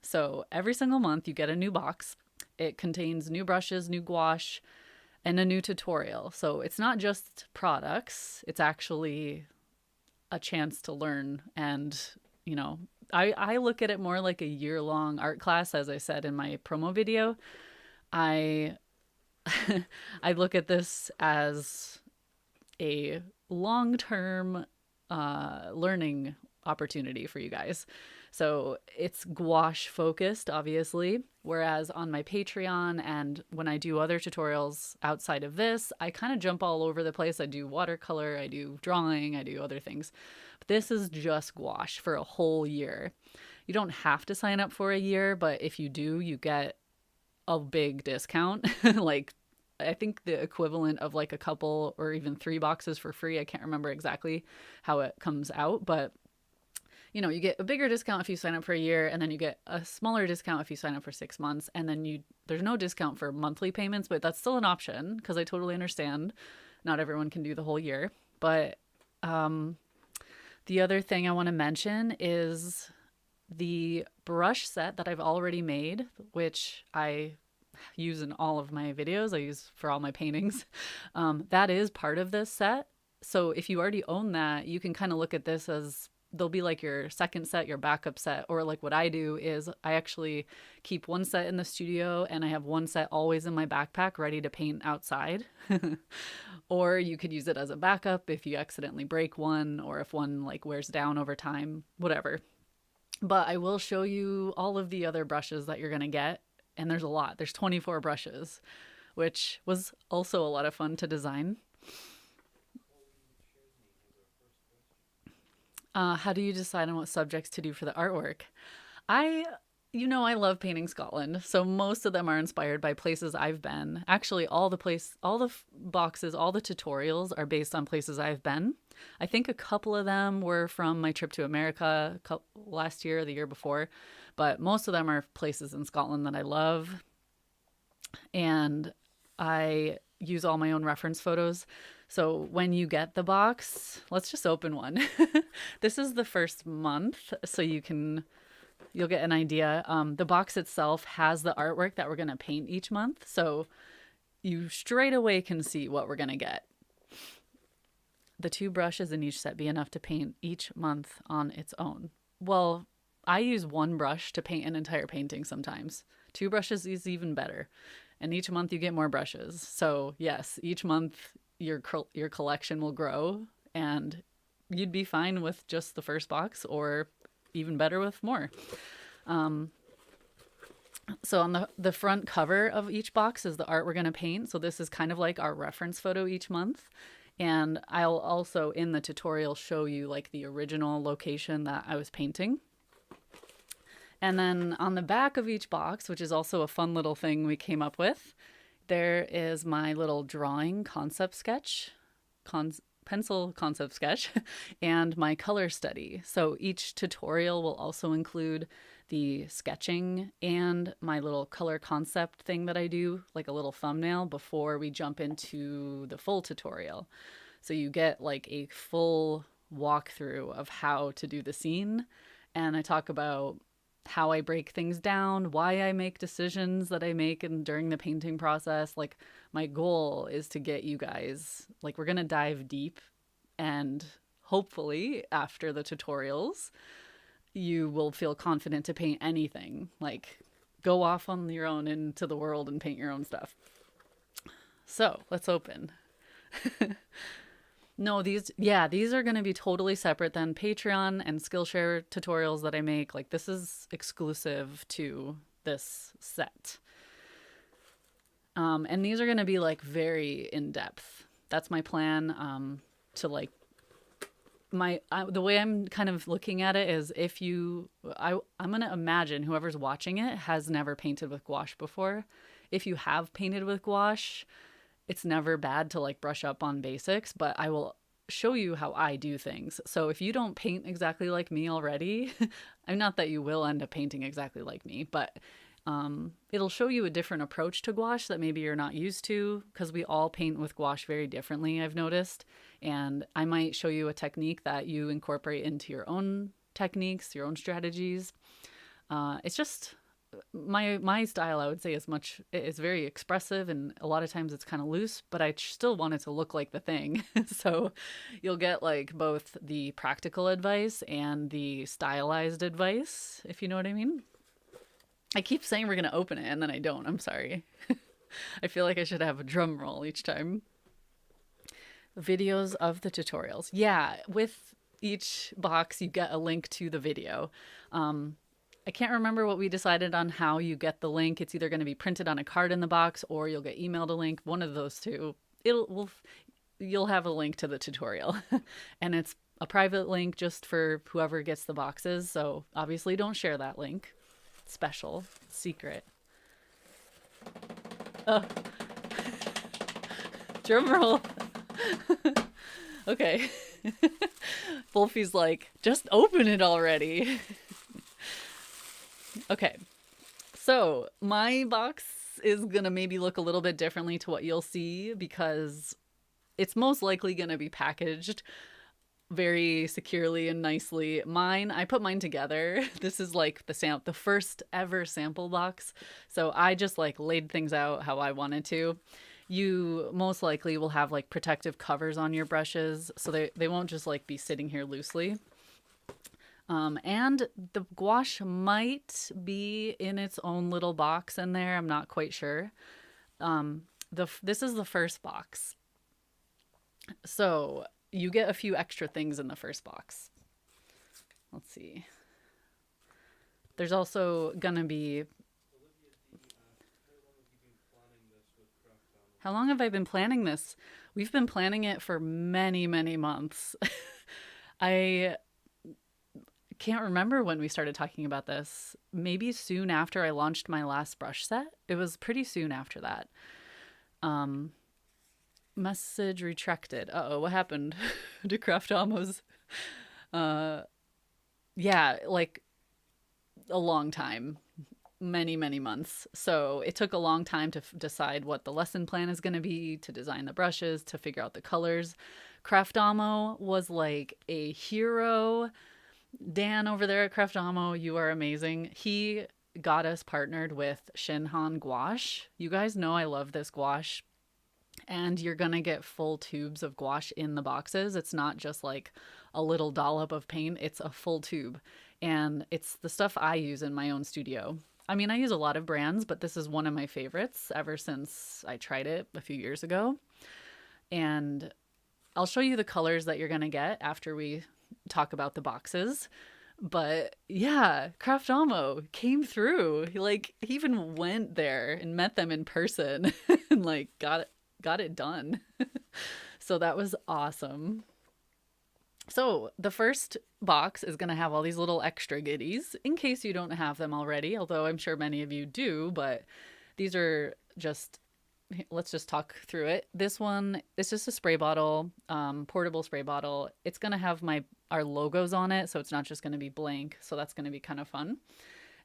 So every single month you get a new box. It contains new brushes, new gouache, and a new tutorial. So it's not just products, it's actually a chance to learn. And, you know, I look at it more like a year-long art class, as I said in my promo video. I I look at this as a long-term learning opportunity for you guys. So it's gouache focused, obviously. Whereas on my Patreon and when I do other tutorials outside of this, I kind of jump all over the place. I do watercolor, I do drawing, I do other things. But this is just gouache for a whole year. You don't have to sign up for a year, but if you do, you get a big discount. Like, I think the equivalent of like a couple or even 3 boxes for free. I can't remember exactly how it comes out, but you know, you get a bigger discount if you sign up for a year, and then you get a smaller discount if you sign up for 6 months, and then there's no discount for monthly payments, but that's still an option because I totally understand not everyone can do the whole year. But the other thing I want to mention is the brush set that I've already made, which I use in all of my videos, I use for all my paintings. That is part of this set. So if you already own that, you can kind of look at this as they'll be like your second set, your backup set. Or like what I do is I actually keep one set in the studio and I have one set always in my backpack ready to paint outside. Or you could use it as a backup if you accidentally break one, or if one like wears down over time, whatever. But I will show you all of the other brushes that you're going to get. And there's a lot. There's 24 brushes, which was also a lot of fun to design. How do you decide on what subjects to do for the artwork? I, I love painting Scotland, so most of them are inspired by places I've been. Actually, all the boxes, all the tutorials are based on places I've been. I think a couple of them were from my trip to America last year or the year before, but most of them are places in Scotland that I love. And I use all my own reference photos. So when you get the box, let's just open one. This is the first month, so you'll get an idea. The box itself has the artwork that we're going to paint each month, so you straight away can see what we're going to get. The 2 brushes in each set be enough to paint each month on its own. Well, I use 1 brush to paint an entire painting sometimes. 2 brushes is even better. And each month you get more brushes. So yes, each month your collection will grow, and you'd be fine with just the first box, or even better with more. So on the front cover of each box is the art we're going to paint. So this is kind of like our reference photo each month. And I'll also in the tutorial show you like the original location that I was painting. And then on the back of each box, which is also a fun little thing we came up with, there is my little drawing concept sketch, pencil concept sketch, and my color study. So each tutorial will also include the sketching and my little color concept thing that I do, like a little thumbnail before we jump into the full tutorial. So you get like a full walkthrough of how to do the scene. And I talk about how I break things down, why I make decisions that I make during the painting process. Like my goal is to get you guys, like we're going to dive deep, and hopefully after the tutorials, you will feel confident to paint anything. Like go off on your own into the world and paint your own stuff. So let's open. No, these are going to be totally separate than Patreon and Skillshare tutorials that I make. Like this is exclusive to this set. And these are going to be like very in-depth. That's my plan, to like the way I'm kind of looking at it is I'm going to imagine whoever's watching it has never painted with gouache before. If you have painted with gouache, it's never bad to like brush up on basics, but I will show you how I do things. So if you don't paint exactly like me already, I'm not that you will end up painting exactly like me, but it'll show you a different approach to gouache that maybe you're not used to, because we all paint with gouache very differently, I've noticed. And I might show you a technique that you incorporate into your own techniques, your own strategies. It's just my style, I would say, is very expressive, and a lot of times it's kind of loose, but I still want it to look like the thing. So you'll get like both the practical advice and the stylized advice, if you know what I mean. I keep saying we're gonna open it and then I don't. I'm sorry. I feel like I should have a drum roll each time. Videos of the tutorials. Yeah, with each box you get a link to the video. I can't remember what we decided on how you get the link. It's either going to be printed on a card in the box or you'll get emailed a link. One of those two. You'll have a link to the tutorial. And it's a private link just for whoever gets the boxes. So obviously don't share that link. Special, secret. Oh. Drum roll. Okay. Wolfie's like, just open it already. Okay. So my box is going to maybe look a little bit differently to what you'll see because it's most likely going to be packaged very securely and nicely. I put mine together. This is like the first ever sample box. So I just like laid things out how I wanted to. You most likely will have like protective covers on your brushes so they won't just like be sitting here loosely. And the gouache might be in its own little box in there. I'm not quite sure. This is the first box. So you get a few extra things in the first box. Let's see. There's also gonna be... How long have I been planning this? We've been planning it for many, many months. I can't remember when we started talking about this. Maybe soon after I launched my last brush set. It was pretty soon after that. Message retracted. Uh-oh, what happened to Craftamos? Yeah, like a long time. Many, many months. So it took a long time to decide what the lesson plan is going to be, to design the brushes, to figure out the colors. Craftamo was like a hero. Dan over there at Craftamo, you are amazing. He got us partnered with Shinhan Gouache. You guys know I love this gouache. And you're going to get full tubes of gouache in the boxes. It's not just like a little dollop of paint. It's a full tube. And it's the stuff I use in my own studio. I mean, I use a lot of brands, but this is one of my favorites ever since I tried it a few years ago. And I'll show you the colors that you're going to get after we talk about the boxes. But yeah, Craftamo came through. He even went there and met them in person and like got it done. So that was awesome. So the first box is going to have all these little extra goodies in case you don't have them already, although I'm sure many of you do, but these are just, let's just talk through it. This one is just a spray bottle, portable spray bottle. It's going to have our logos on it, so it's not just going to be blank, so that's going to be kind of fun.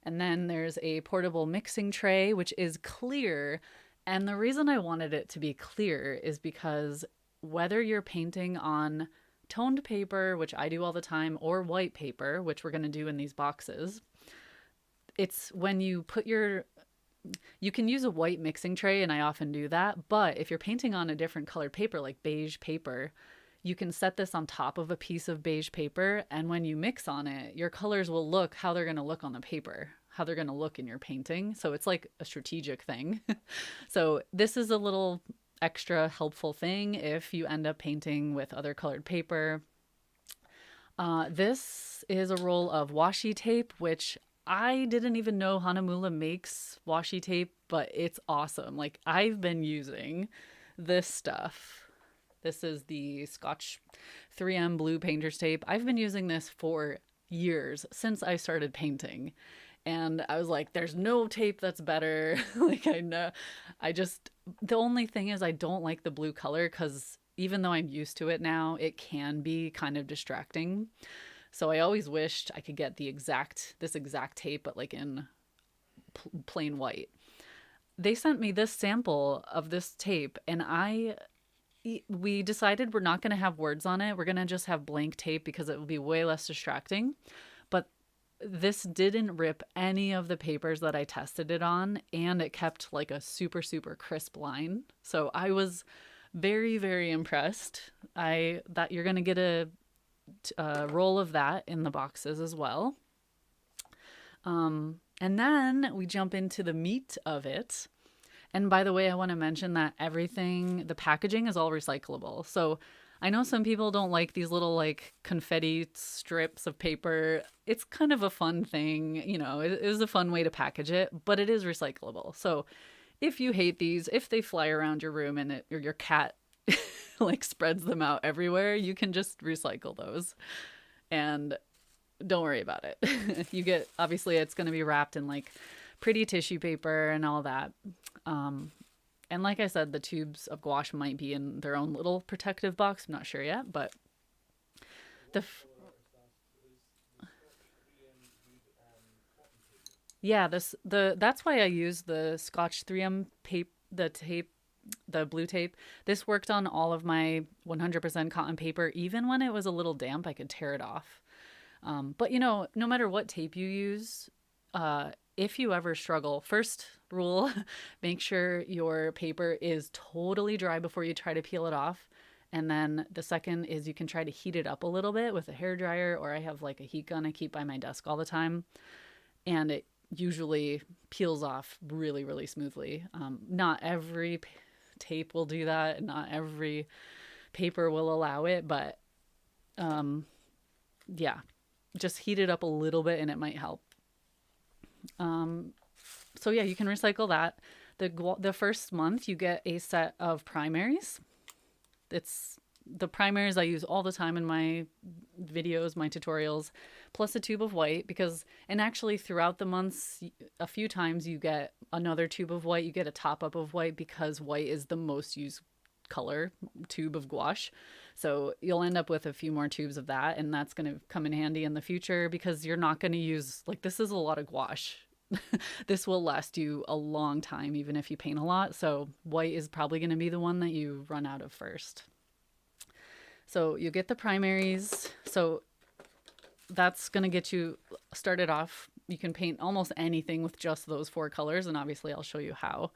And then there's a portable mixing tray, which is clear. And the reason I wanted it to be clear is because whether you're painting on toned paper, which I do all the time, or white paper, which we're going to do in these boxes, it's when you you can use a white mixing tray, and I often do that, but if you're painting on a different colored paper, like beige paper, you can set this on top of a piece of beige paper, and when you mix on it, your colors will look how they're going to look on the paper, how they're going to look in your painting. So it's like a strategic thing. So this is a little extra helpful thing if you end up painting with other colored paper. This is a roll of washi tape, which I didn't even know Hanamula makes washi tape, but it's awesome. Like, I've been using this stuff. This is the Scotch 3M blue painter's tape. I've been using this for years, since I started painting. And I was like, there's no tape that's better. Like, I know. The only thing is I don't like the blue color because even though I'm used to it now, it can be kind of distracting. So I always wished I could get this exact tape, but like in plain white. They sent me this sample of this tape, and we decided we're not going to have words on it. We're going to just have blank tape because it will be way less distracting. But this didn't rip any of the papers that I tested it on, and it kept like a super, super crisp line. So I was very, very impressed. That you're going to get a roll of that in the boxes as well. And then we jump into the meat of it. And by the way, I want to mention that everything, the packaging is all recyclable. So I know some people don't like these little like confetti strips of paper. It's kind of a fun thing, you know, it is a fun way to package it, but it is recyclable. So if you hate these, if they fly around your room and or your cat like spreads them out everywhere, you can just recycle those. And don't worry about it. You get, obviously it's going to be wrapped in like pretty tissue paper and all that. And like I said, the tubes of gouache might be in their own little protective box. I'm not sure yet, but yeah, that's why I use the Scotch 3M tape, the blue tape. This worked on all of my 100% cotton paper. Even when it was a little damp, I could tear it off. But you know, no matter what tape you use, if you ever struggle, first rule, make sure your paper is totally dry before you try to peel it off. And then the second is you can try to heat it up a little bit with a hair dryer, or I have like a heat gun I keep by my desk all the time. And it usually peels off really, really smoothly. Not every tape will do that. Not every paper will allow it, but yeah, just heat it up a little bit and it might help. So yeah, you can recycle that. The first month you get a set of primaries. It's the primaries I use all the time in my videos, my tutorials, plus a tube of white, because, and actually throughout the months, a few times you get another tube of white, you get a top up of white, because white is the most used color tube of gouache. So you'll end up with a few more tubes of that, and that's going to come in handy in the future, because you're not going to use, like, this is a lot of gouache. This will last you a long time, even if you paint a lot. So white is probably going to be the one that you run out of first. So you get the primaries. So that's going to get you started off. You can paint almost anything with just those 4 colors, and obviously I'll show you how.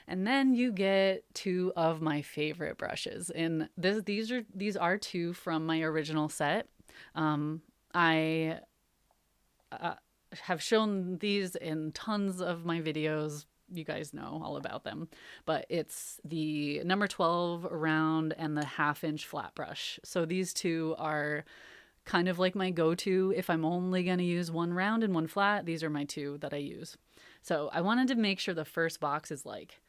And then you get 2 of my favorite brushes. And these are 2 from my original set. I have shown these in tons of my videos. You guys know all about them. But it's the number 12 round and the 1/2 inch flat brush. So these 2 are kind of like my go-to. If I'm only going to use 1 round and 1 flat, these are my 2 that I use. So I wanted to make sure the first box is like,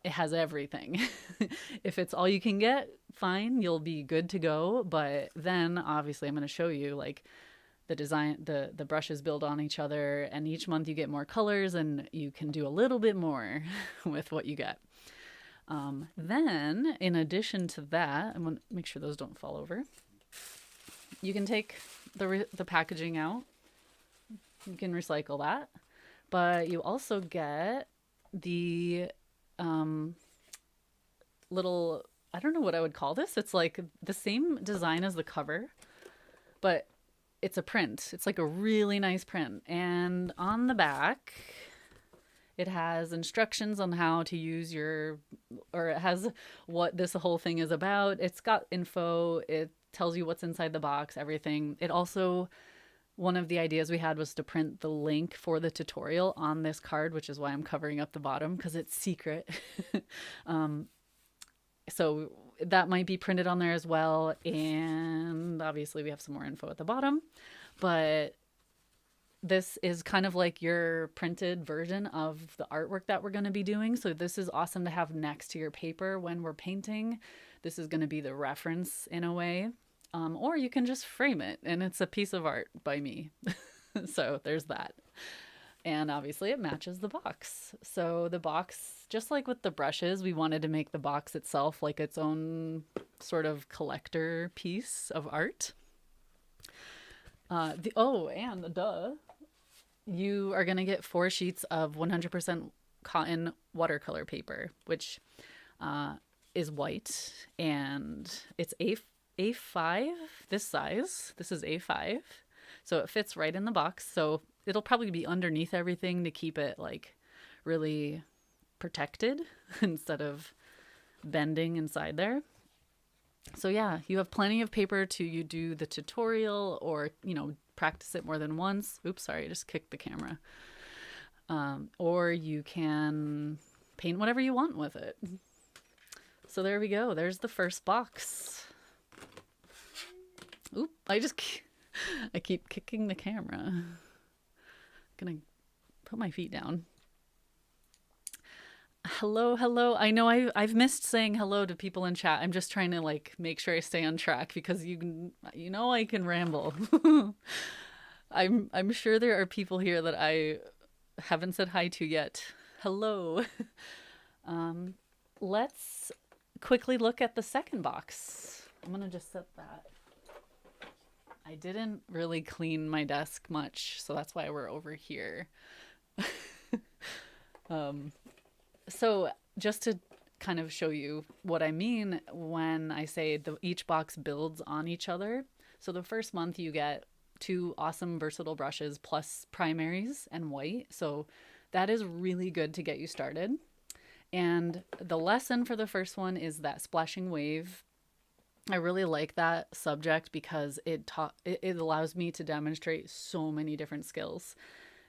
it has everything. If it's all you can get, fine, you'll be good to go. But then obviously I'm going to show you like the design, the brushes build on each other, and each month you get more colors and you can do a little bit more with what you get. Then in addition to that, I'm going to make sure those don't fall over. You can take the packaging out. You can recycle that. But you also get the little, I don't know what I would call this. It's like the same design as the cover, but it's a print. It's like a really nice print. And on the back, it has instructions on how to use or it has what this whole thing is about. It's got info. It tells you what's inside the box, everything. It also, one of the ideas we had was to print the link for the tutorial on this card, which is why I'm covering up the bottom, because it's secret. So that might be printed on there as well. And obviously we have some more info at the bottom, but this is kind of like your printed version of the artwork that we're going to be doing. So this is awesome to have next to your paper when we're painting. This is going to be the reference in a way. Or you can just frame it and it's a piece of art by me. So there's that. And obviously it matches the box. So the box, just like with the brushes, we wanted to make the box itself like its own sort of collector piece of art. You are going to get 4 sheets of 100% cotton watercolor paper, which is white, and it's A5, this size. This is A5. So it fits right in the box. So it'll probably be underneath everything to keep it like really protected instead of bending inside there. So yeah, you have plenty of paper to you do the tutorial or, practice it more than once. Oops, sorry, I just kicked the camera. Or you can paint whatever you want with it. So there we go. There's the first box. Oop, I keep kicking the camera. I'm gonna put my feet down. Hello, hello. I know I've missed saying hello to people in chat. I'm just trying to like make sure I stay on track because I can ramble. I'm sure there are people here that I haven't said hi to yet. Hello. Let's quickly look at the second box. I'm gonna just set that. I didn't really clean my desk much, so that's why we're over here. So just to kind of show you what I mean when I say each box builds on each other. So the first month you get 2 awesome versatile brushes plus primaries and white. So that is really good to get you started. And the lesson for the first one is that splashing wave. I really like that subject because it allows me to demonstrate so many different skills.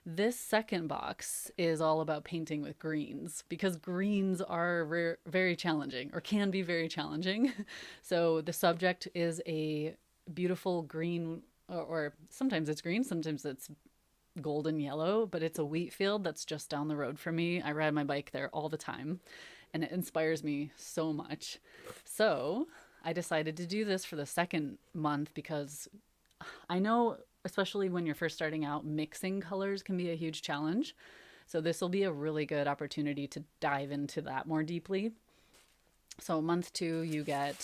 This second box is all about painting with greens because greens are very challenging or can be very challenging. So the subject is a beautiful green, or sometimes it's green, sometimes it's golden yellow, but it's a wheat field that's just down the road from me. I ride my bike there all the time and it inspires me so much. So I decided to do this for the second month because I know, especially when you're first starting out, mixing colors can be a huge challenge. So this will be a really good opportunity to dive into that more deeply. So month 2, you get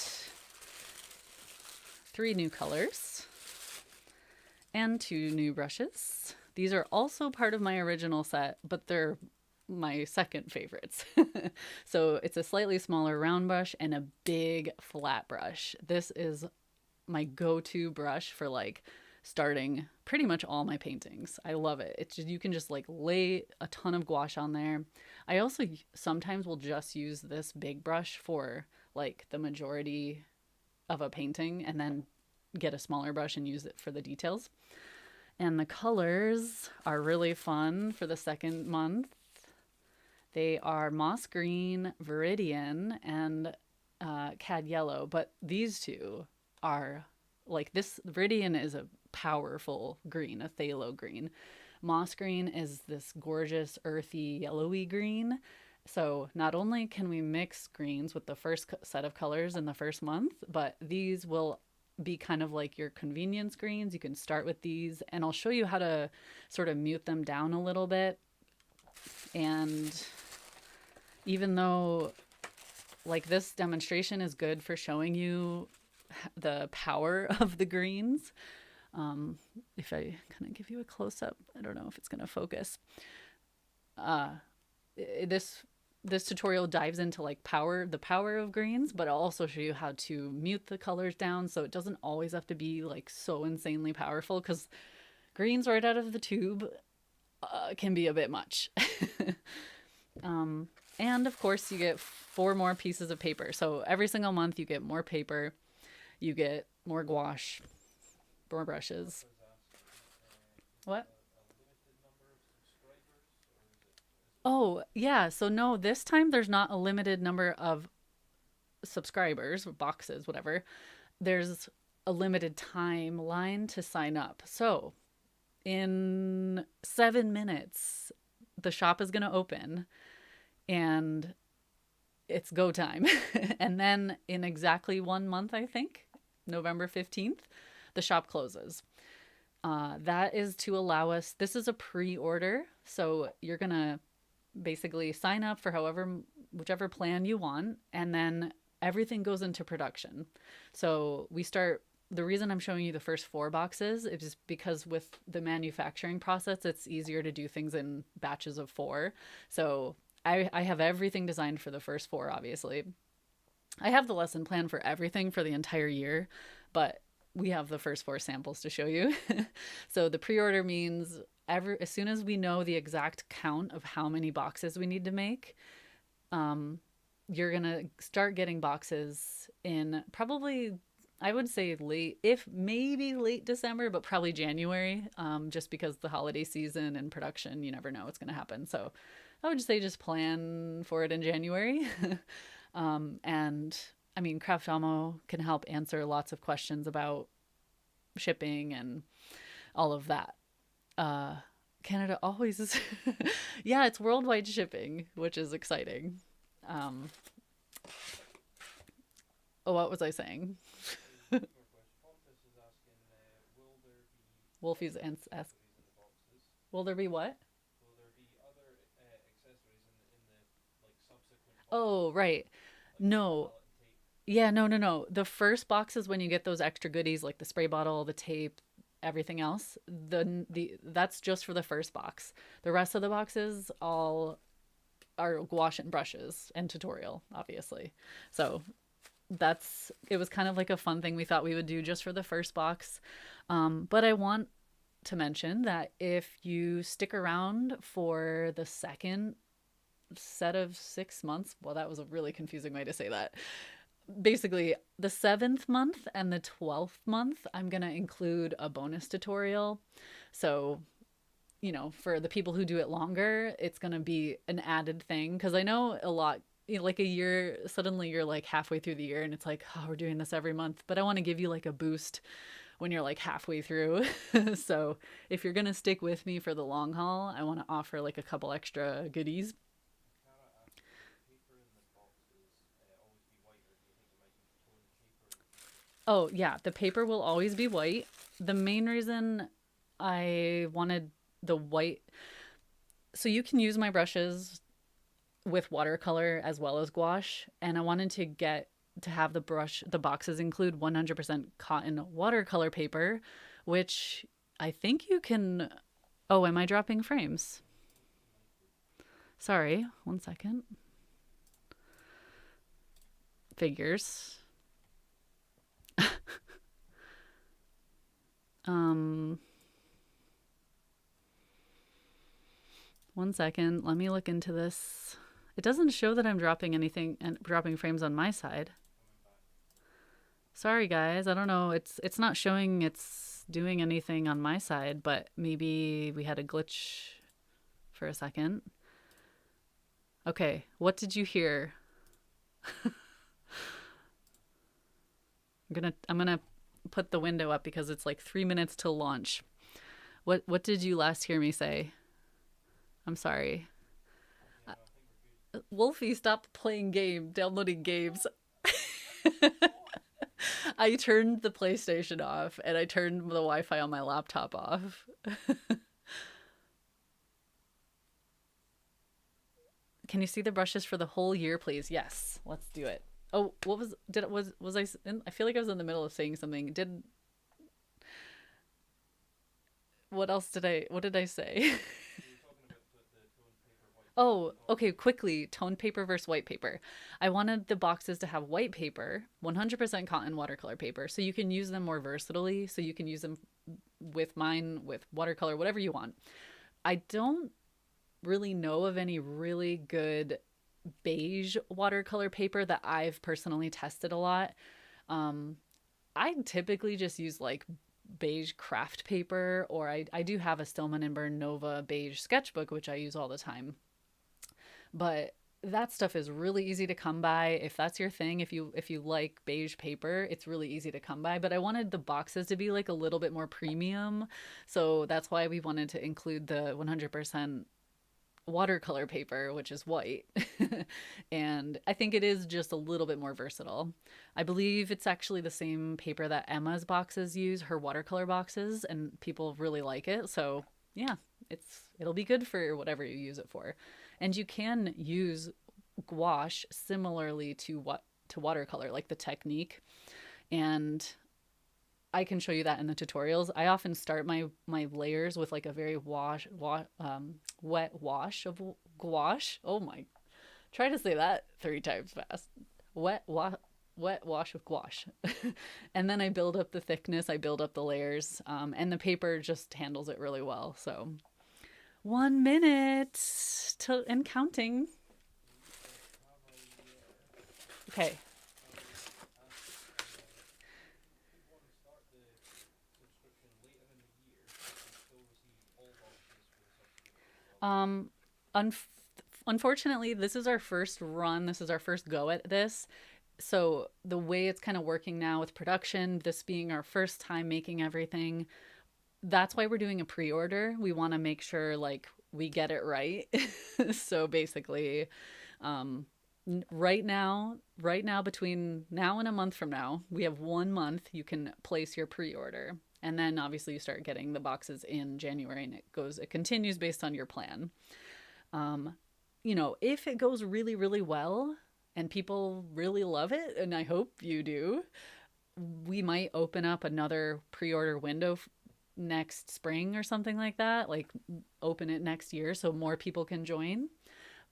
3 new colors and 2 new brushes. These are also part of my original set, but they're my second favorites. So it's a slightly smaller round brush and a big flat brush. This is my go-to brush for like starting pretty much all my paintings. I love it. It's just, you can just like lay a ton of gouache on there. I also sometimes will just use this big brush for like the majority of a painting and then get a smaller brush and use it for the details. And the colors are really fun for the second month. They are moss green, viridian, and cad yellow, but these two are like this. Viridian is a powerful green, a phthalo green. Moss green is this gorgeous earthy yellowy green. So not only can we mix greens with the first set of colors in the first month, but these will be kind of like your convenience greens. You can start with these and I'll show you how to sort of mute them down a little bit. And even though like this demonstration is good for showing you the power of the greens, if I kind of give you a close-up, I don't know if it's going to focus. This tutorial dives into like the power of greens, but I'll also show you how to mute the colors down so it doesn't always have to be like so insanely powerful, because greens right out of the tube can be a bit much. And of course you get 4 more pieces of paper. So every single month you get more paper, you get more gouache, more brushes. What? Oh, yeah. So no, this time there's not a limited number of subscribers, boxes, whatever. There's a limited timeline to sign up. So in 7 minutes, the shop is going to open and it's go time. And then in exactly 1 month, I think, November 15th, the shop closes. That is to allow us, this is a pre-order. So you're going to basically sign up for whichever plan you want. And then everything goes into production. So the reason I'm showing you the first 4 boxes is because with the manufacturing process, it's easier to do things in batches of 4. So I have everything designed for the first 4, obviously. I have the lesson plan for everything for the entire year, but we have the first 4 samples to show you. So the pre-order means as soon as we know the exact count of how many boxes we need to make, you're gonna start getting boxes in probably, I would say late, if maybe late December, but probably January, just because the holiday season and production, you never know what's gonna happen. So I would say just plan for it in January. And I mean, Craftamo can help answer lots of questions about shipping and all of that. Canada always is. Yeah, it's worldwide shipping, which is exciting. Um, oh, what was I saying? Wolfie's ask, will there be what? Oh, right. No. Yeah, no, no, no. The first box is when you get those extra goodies like the spray bottle, the tape, everything else. The that's just for the first box. The rest of the boxes all are gouache and brushes and tutorial, obviously. So that's it was kind of like a fun thing we thought we would do just for the first box. But I want to mention that if you stick around for the second set of 6 months, well, that was a really confusing way to say that. Basically, the 7th month and the 12th month, I'm going to include a bonus tutorial. So, you know, for the people who do it longer, it's going to be an added thing. Because I know a lot, you know, like a year, suddenly you're like halfway through the year and it's like, oh, we're doing this every month. But I want to give you like a boost when you're like halfway through. So if you're going to stick with me for the long haul, I want to offer like a couple extra goodies. Oh, yeah, the paper will always be white. The main reason I wanted the white, so you can use my brushes with watercolor as well as gouache, and I wanted to have the boxes include 100% cotton watercolor paper, which I think you can. Oh, am I dropping frames? Sorry, 1 second. Figures. Um, 1 second. Let me look into this. It doesn't show that I'm dropping anything and dropping frames on my side. Sorry guys, I don't know. It's not showing it's doing anything on my side, but maybe we had a glitch for a second. Okay, what did you hear? I'm gonna put the window up because it's like 3 minutes till launch. What did you last hear me say? I'm sorry. Wolfie, stop downloading games. I turned the PlayStation off and I turned the Wi-Fi on my laptop off. Can you see the brushes for the whole year, please? Yes, let's do it. Oh, what was did it was I in, I feel like I was in the middle of saying something. Did what did I say? Oh, okay, quickly, toned paper versus white paper. I wanted the boxes to have white paper, 100% cotton watercolor paper, so you can use them more versatilely. So you can use them with mine, with watercolor, whatever you want. I don't really know of any really good beige watercolor paper that I've personally tested a lot. Um, I typically just use like beige craft paper, or I do have a Stillman and Burn Nova beige sketchbook, which I use all the time. But that stuff is really easy to come by. If that's your thing, if you like beige paper, it's really easy to come by. But I wanted the boxes to be like a little bit more premium, so that's why we wanted to include the 100% watercolor paper, which is white. And I think it is just a little bit more versatile. I believe it's actually the same paper that Emma's boxes use, her watercolor boxes, and people really like it. So yeah, it'll be good for whatever you use it for. And you can use gouache similarly to watercolor, like the technique. And I can show you that in the tutorials. I often start my layers with like a very wet wash of gouache. Oh my, try to say that 3 times fast. Wet wash. wet wash with gouache. And then I build up the thickness, I build up the layers, and the paper just handles it really well. So 1 minute and counting. Okay. Um, unf- Unfortunately, this is our first run. This is our first go at this. So the way it's kind of working now with production, this being our first time making everything, that's why we're doing a pre-order. We want to make sure like we get it right. So basically, um, right now, between now and a month from now, we have 1 month. You can place your pre-order, and then obviously you start getting the boxes in January, and it continues based on your plan. Um, if it goes really, really well and people really love it, and I hope you do, we might open up another pre-order window next spring or something like that, like open it next year so more people can join.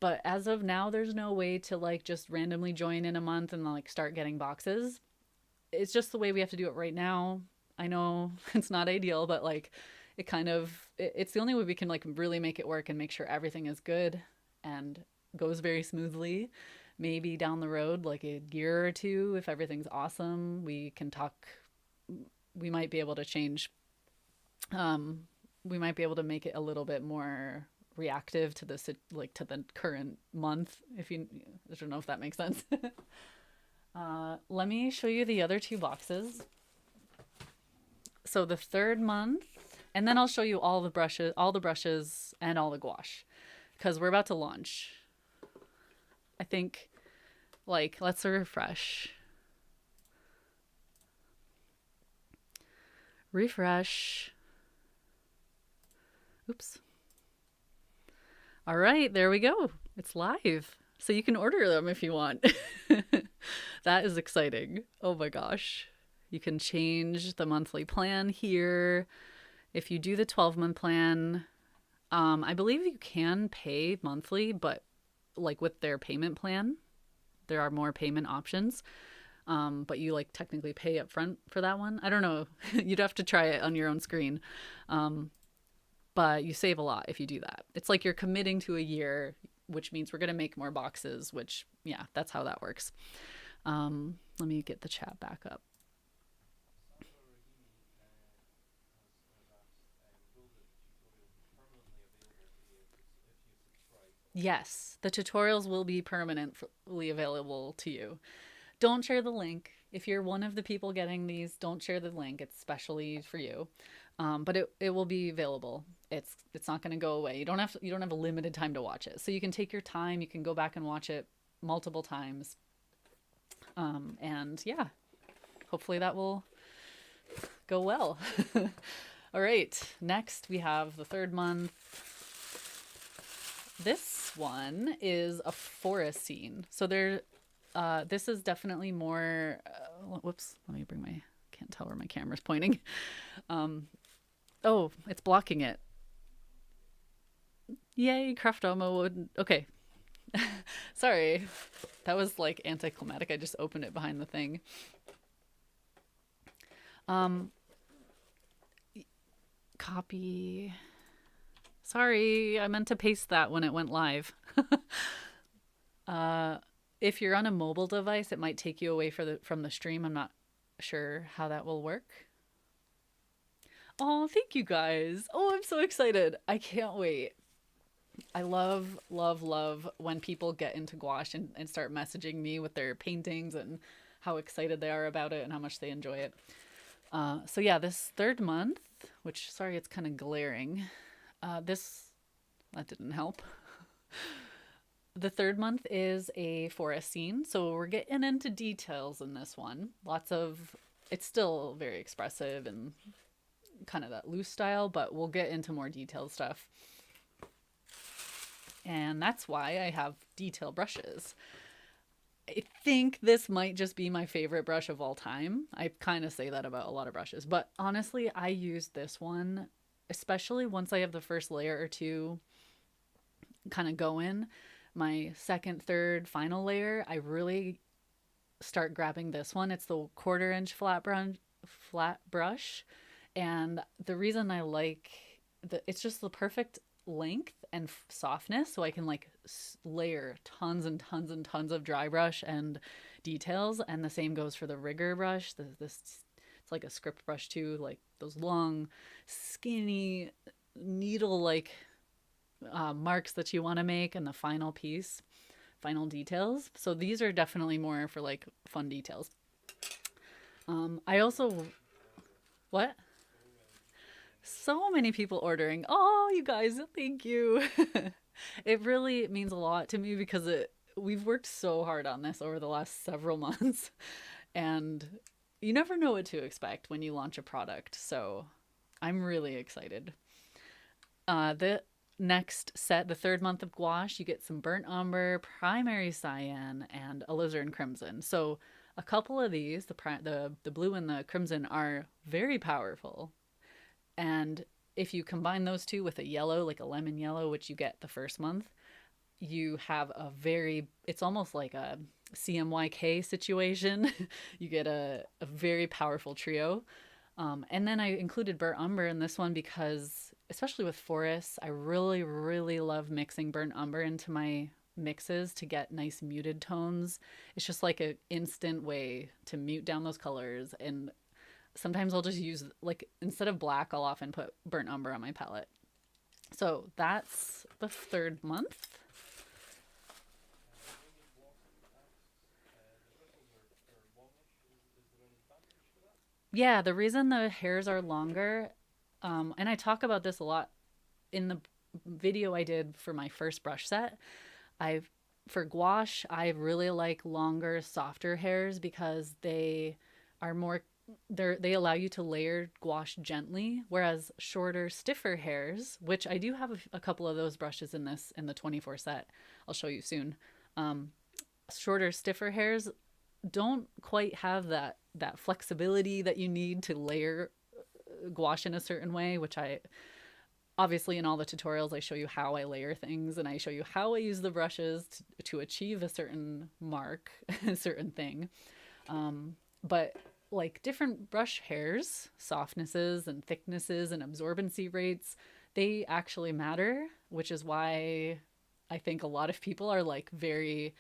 But as of now, there's no way to like just randomly join in a month and like start getting boxes. It's just the way we have to do it right now. I know it's not ideal, but like it's the only way we can like really make it work and make sure everything is good and goes very smoothly. Maybe down the road, like a year or two, if everything's awesome, we can talk. We might be able to change. Um, we might be able to make it a little bit more reactive to like to the current month. If you, I don't know if that makes sense. Let me show you the other two boxes. So the third month, and then I'll show you all the brushes, and all the gouache, because we're about to launch. I think, like, let's refresh. Refresh. Oops. All right, there we go. It's live. So you can order them if you want. That is exciting. Oh my gosh. You can change the monthly plan here. If you do the 12-month plan, I believe you can pay monthly, but like with their payment plan, there are more payment options. But you like technically pay up front for that one. I don't know. You'd have to try it on your own screen. But you save a lot if you do that. It's like you're committing to a year, which means we're going to make more boxes, which, yeah, that's how that works. Let me get the chat back up. Yes, the tutorials will be permanently available to you. Don't share the link. If you're one of the people getting these, don't share the link. It's specially for you. But it will be available. It's not going to go away. You don't have a limited time to watch it. So you can take your time. You can go back and watch it multiple times. And yeah, hopefully that will go well. All right, next we have the third month. This one is a forest scene. So this is definitely more. Whoops, let me bring my. Can't tell where my camera's pointing. Oh, it's blocking it. Yay, Craftamo would. Okay. Sorry. That was like anticlimactic. I just opened it behind the thing. Copy. Sorry, I meant to paste that when it went live. If you're on a mobile device, it might take you away from the stream. I'm not sure how that will work. Oh, thank you guys. Oh, I'm so excited. I can't wait. I love, love, love when people get into gouache and start messaging me with their paintings and how excited they are about it and how much they enjoy it. So yeah, this third month, which, sorry, it's kind of glaring. That didn't help. The third month is a forest scene, so we're getting into details in this one. It's still very expressive and kind of that loose style, but we'll get into more detailed stuff. And that's why I have detail brushes. I think this might just be my favorite brush of all time. I kind of say that about a lot of brushes, but honestly, I use this one, especially once I have the first layer or two kind of going. My second, third, final layer, I really start grabbing this one. It's the 1/4 inch flat brush. And the reason I like it's just the perfect length and softness, so I can like layer tons and tons and tons of dry brush and details. And the same goes for the rigger brush. This it's like a script brush too, like those long, skinny, needle like marks that you want to make in the final piece, final details. So these are definitely more for like fun details. I also, what? So many people ordering. Oh, you guys, thank you. It really means a lot to me because we've worked so hard on this over the last several months, and you never know what to expect when you launch a product. So I'm really excited. The next set, the third month of gouache, you get some burnt umber, primary cyan, and alizarin crimson. So a couple of these, the blue and the crimson, are very powerful. And if you combine those two with a yellow, like a lemon yellow, which you get the first month, you have it's almost like a CMYK situation. You get a very powerful trio. And then I included burnt umber in this one because, especially with forests, I really, really love mixing burnt umber into my mixes to get nice muted tones. It's just like an instant way to mute down those colors. And sometimes I'll just use, like, instead of black, I'll often put burnt umber on my palette. So that's the third month. Yeah, the reason the hairs are longer, and I talk about this a lot in the video I did for my first brush set. For gouache, I really like longer, softer hairs because they are more they allow you to layer gouache gently, whereas shorter, stiffer hairs, which I do have a couple of those brushes in the 24 set. I'll show you soon. Shorter, stiffer hairs don't quite have that flexibility that you need to layer gouache in a certain way, which I obviously in all the tutorials I show you how I layer things and I show you how I use the brushes to achieve a certain mark, a certain thing. But like different brush hairs, softnesses and thicknesses and absorbency rates, they actually matter, which is why I think a lot of people are like very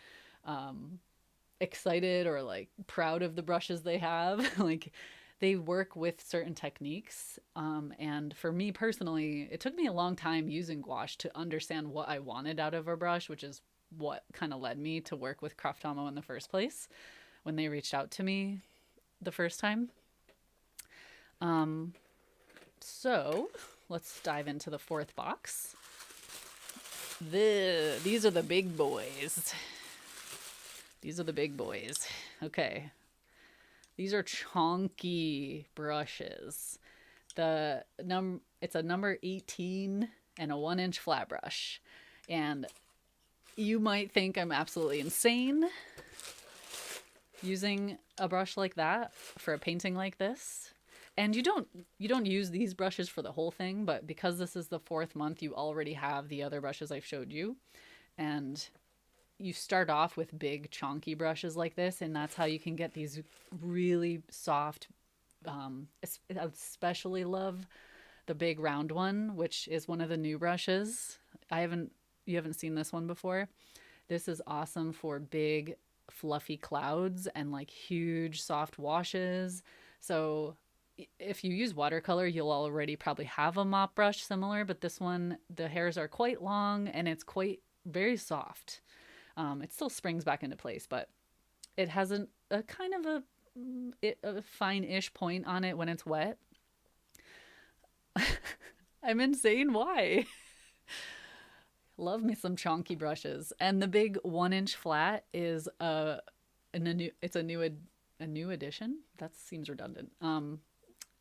excited or like proud of the brushes they have. Like they work with certain techniques. And for me personally, it took me a long time using gouache to understand what I wanted out of a brush, which is what kind of led me to work with Craftamo in the first place when they reached out to me the first time. So let's dive into the fourth box. These are the big boys. These are the big boys. Okay. These are chonky brushes. It's a number 18 and a 1-inch flat brush. And you might think I'm absolutely insane using a brush like that for a painting like this. And you don't use these brushes for the whole thing, but because this is the fourth month, you already have the other brushes I've showed you. And you start off with big chonky brushes like this, and that's how you can get these really soft, especially love the big round one, which is one of the new brushes. You haven't seen this one before. This is awesome for big fluffy clouds and like huge soft washes. So if you use watercolor, you'll already probably have a mop brush similar, but this one, the hairs are quite long and it's quite very soft. It still springs back into place, but it has a kind of a fine-ish point on it when it's wet. I'm insane. Why? Love me some chonky brushes. And the big 1-inch flat is a new addition. That seems redundant.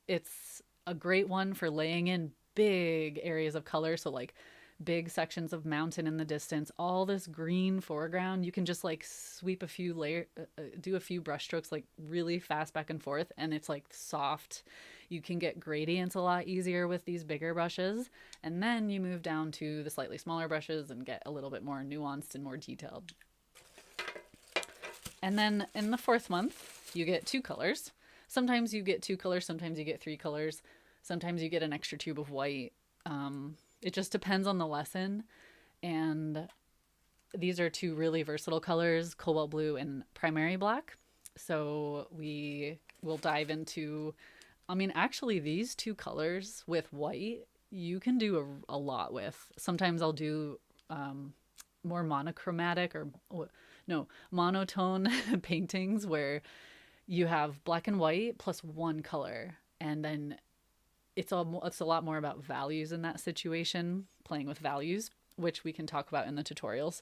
It's a great one for laying in big areas of color. So like big sections of mountain in the distance, all this green foreground. You can just like sweep a few do a few brush strokes like really fast back and forth, and it's like soft. You can get gradients a lot easier with these bigger brushes, and then you move down to the slightly smaller brushes and get a little bit more nuanced and more detailed. And then in the 4th month, you get 2 colors. Sometimes you get 2 colors, sometimes you get 3 colors, sometimes you get an extra tube of white. It just depends on the lesson. And these are 2 really versatile colors, cobalt blue and primary black. So we will dive into, I mean, actually these 2 colors with white, you can do a lot with. Sometimes I'll do more monochromatic or no, monotone paintings where you have black and white plus 1 color, and then it's a lot more about values in that situation, playing with values, which we can talk about in the tutorials.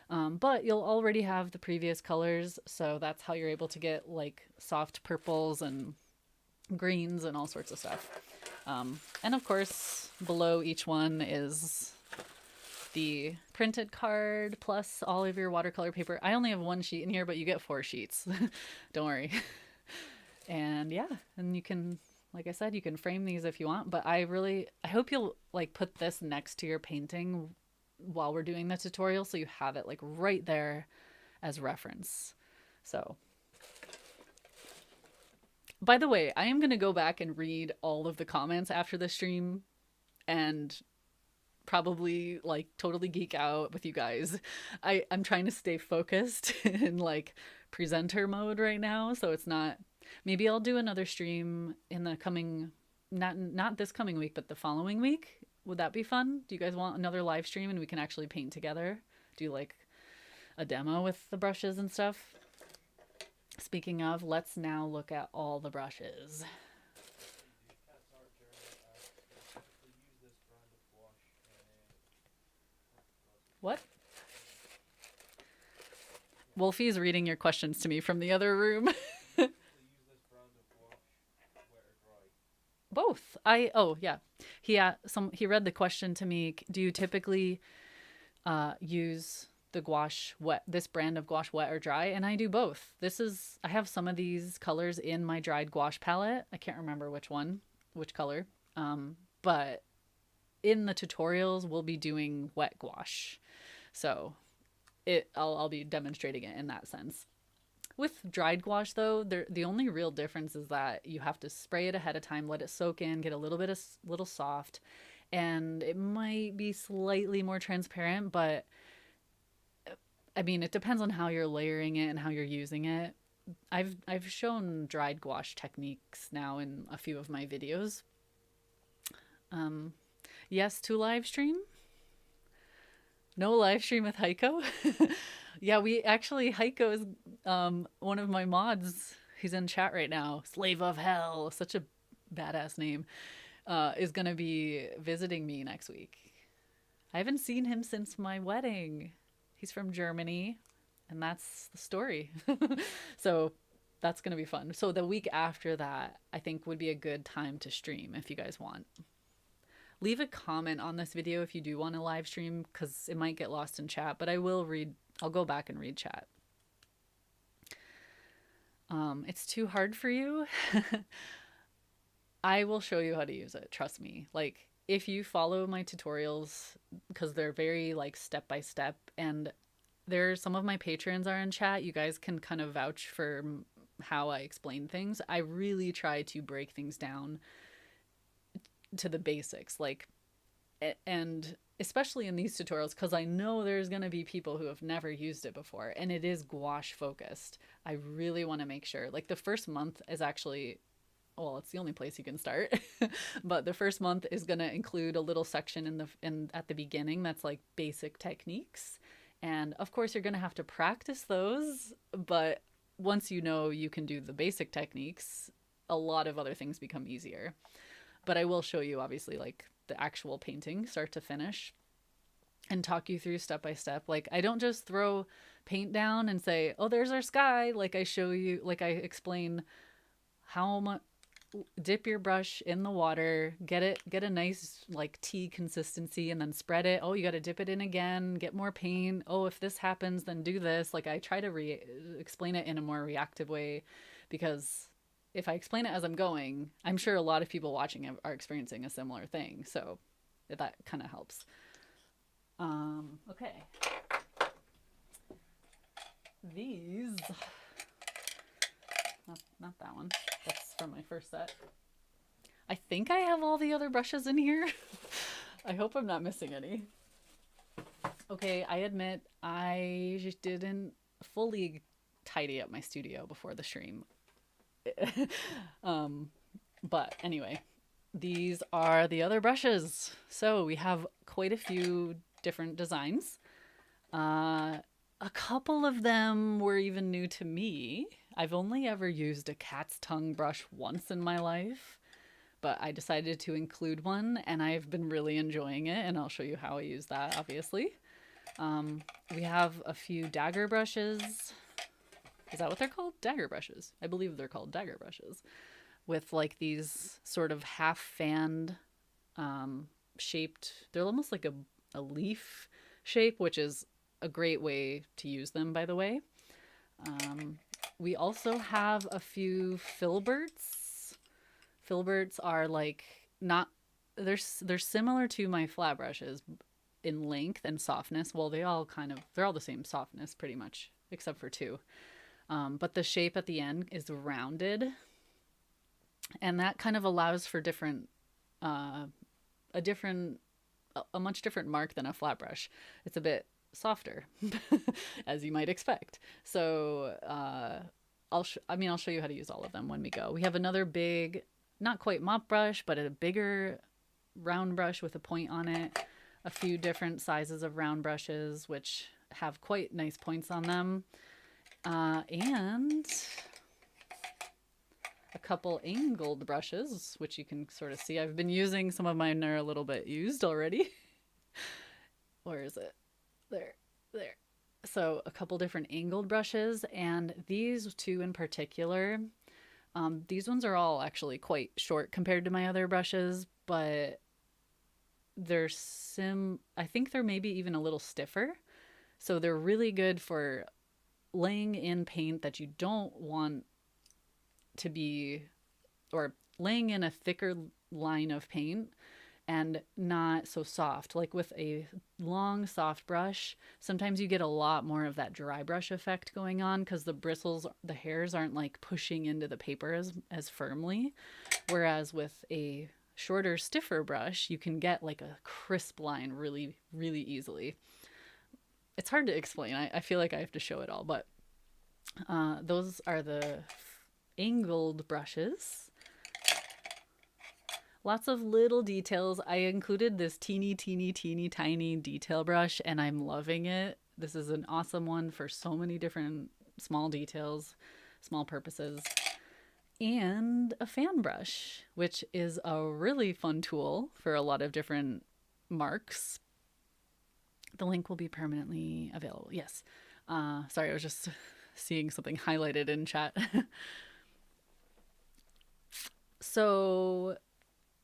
But you'll already have the previous colors, so that's how you're able to get like soft purples and greens and all sorts of stuff. And of course, below each one is the printed card plus all of your watercolor paper. I only have 1 sheet in here, but you get 4 sheets. Don't worry. And yeah, and you can, like I said, you can frame these if you want, but I hope you'll like put this next to your painting while we're doing the tutorial so you have it like right there as reference. So, by the way, I am going to go back and read all of the comments after the stream and probably like totally geek out with you guys. I'm trying to stay focused in like presenter mode right now, so it's not, maybe I'll do another stream in the coming, not this coming week, but the following week. Would that be fun? Do you guys want another live stream and we can actually paint together? Do like a demo with the brushes and stuff? Speaking of, let's now look at all the brushes. What? Wolfie's reading your questions to me from the other room. Both. Oh yeah. He read the question to me. Do you typically use the gouache wet, this brand of gouache wet or dry? And I do both. I have some of these colors in my dried gouache palette. I can't remember which color. But in the tutorials we'll be doing wet gouache. So I'll be demonstrating it in that sense. With dried gouache, though, the only real difference is that you have to spray it ahead of time, let it soak in, get a little soft, and it might be slightly more transparent, but I mean, it depends on how you're layering it and how you're using it. I've shown dried gouache techniques now in a few of my videos. Yes to live stream. No live stream with Heiko. Yeah, Heiko is one of my mods. He's in chat right now. Slave of Hell, such a badass name, is going to be visiting me next week. I haven't seen him since my wedding. He's from Germany, and that's the story. So that's going to be fun. So the week after that, I think would be a good time to stream if you guys want. Leave a comment on this video if you do want to live stream, because it might get lost in chat, but I'll go back and read chat. It's too hard for you. I will show you how to use it. Trust me. Like, if you follow my tutorials, because they're very like step by step, and some of my patrons are in chat, you guys can kind of vouch for how I explain things. I really try to break things down to the basics, like, and especially in these tutorials, because I know there's going to be people who have never used it before, and it is gouache focused. I really want to make sure, like, the first month is actually, well, it's the only place you can start, but the first month is going to include a little section at the beginning that's like basic techniques, and of course you're going to have to practice those, but once you know you can do the basic techniques, a lot of other things become easier. But I will show you, obviously, like the actual painting start to finish and talk you through step by step. Like, I don't just throw paint down and say, oh, there's our sky. Like, I show you, like, I explain how much, dip your brush in the water, get a nice like tea consistency, and then spread it. Oh, you got to dip it in again, get more paint. Oh, if this happens, then do this. Like, I try to explain it in a more reactive way, because if I explain it as I'm going, I'm sure a lot of people watching are experiencing a similar thing. So that kind of helps. Okay. These from my first set. I think I have all the other brushes in here. I hope I'm not missing any. Okay, I admit I just didn't fully tidy up my studio before the stream. But anyway, these are the other brushes. So we have quite a few different designs. A couple of them were even new to me. I've only ever used a cat's tongue brush once in my life, but I decided to include one and I've been really enjoying it, and I'll show you how I use that, obviously. We have a few dagger brushes. Is that what they're called? Dagger brushes. I believe they're called dagger brushes. With like these sort of half fanned shaped, they're almost like a leaf shape, which is a great way to use them, by the way. We also have a few filberts. Filberts are like not, they're similar to my flat brushes in length and softness. Well, they're all the same softness pretty much, except for two. But the shape at the end is rounded, and that kind of allows for a much different mark than a flat brush. It's a bit softer, as you might expect. So I'll show you how to use all of them when we go. We have another big, not quite mop brush, but a bigger round brush with a point on it. A few different sizes of round brushes, which have quite nice points on them. And a couple angled brushes, which you can sort of see. I've been using, some of mine are a little bit used already. Where is it? There. So a couple different angled brushes, and these two in particular, these ones are all actually quite short compared to my other brushes, but I think they're maybe even a little stiffer. So they're really good for laying in paint that you don't want to be, or laying in a thicker line of paint and not so soft. Like with a long soft brush, sometimes you get a lot more of that dry brush effect going on because the bristles, the hairs aren't like pushing into the paper as firmly. Whereas with a shorter, stiffer brush, you can get like a crisp line really, really easily. It's hard to explain. I feel like I have to show it all, but those are the angled brushes. Lots of little details. I included this teeny tiny detail brush, and I'm loving it. This is an awesome one for so many different small details, small purposes. And a fan brush, which is a really fun tool for a lot of different marks. The link will be permanently available. Yes. Sorry, I was just seeing something highlighted in chat. So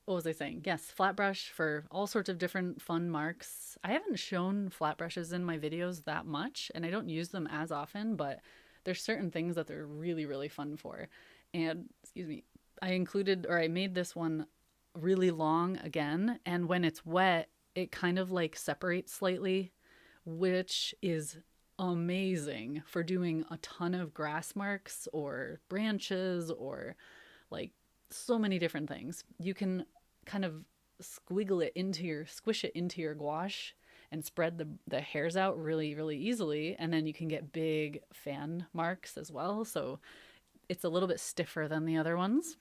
what was I saying? Yes, flat brush for all sorts of different fun marks. I haven't shown flat brushes in my videos that much, and I don't use them as often, but there's certain things that they're really, really fun for. And, excuse me, I made this one really long again, and when it's wet, it kind of like separates slightly, which is amazing for doing a ton of grass marks or branches or like so many different things. You can kind of squish it into your gouache and spread the hairs out really, really easily. And then you can get big fan marks as well. So it's a little bit stiffer than the other ones.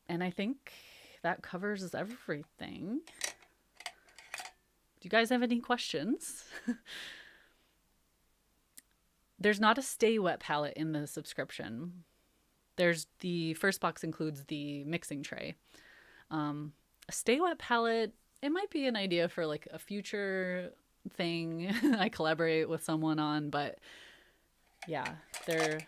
And I think that covers everything. Do you guys have any questions? There's not a Stay Wet palette in the subscription. The first box includes the mixing tray. A Stay Wet palette, it might be an idea for like a future thing I collaborate with someone on, but yeah, let's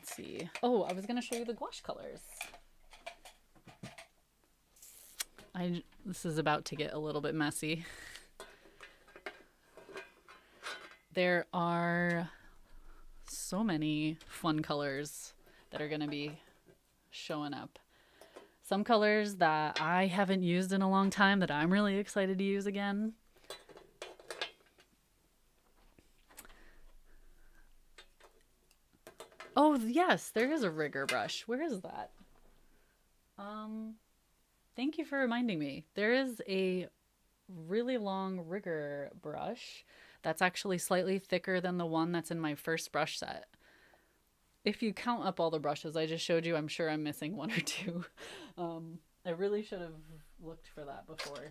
see. Oh, I was going to show you the gouache colors. This is about to get a little bit messy. There are so many fun colors that are going to be showing up. Some colors that I haven't used in a long time that I'm really excited to use again. Oh, yes, there is a rigger brush. Where is that? Um, Thank you for reminding me. There is a really long rigger brush that's actually slightly thicker than the one that's in my first brush set. If you count up all the brushes I just showed you, I'm sure I'm missing one or two. I really should have looked for that before.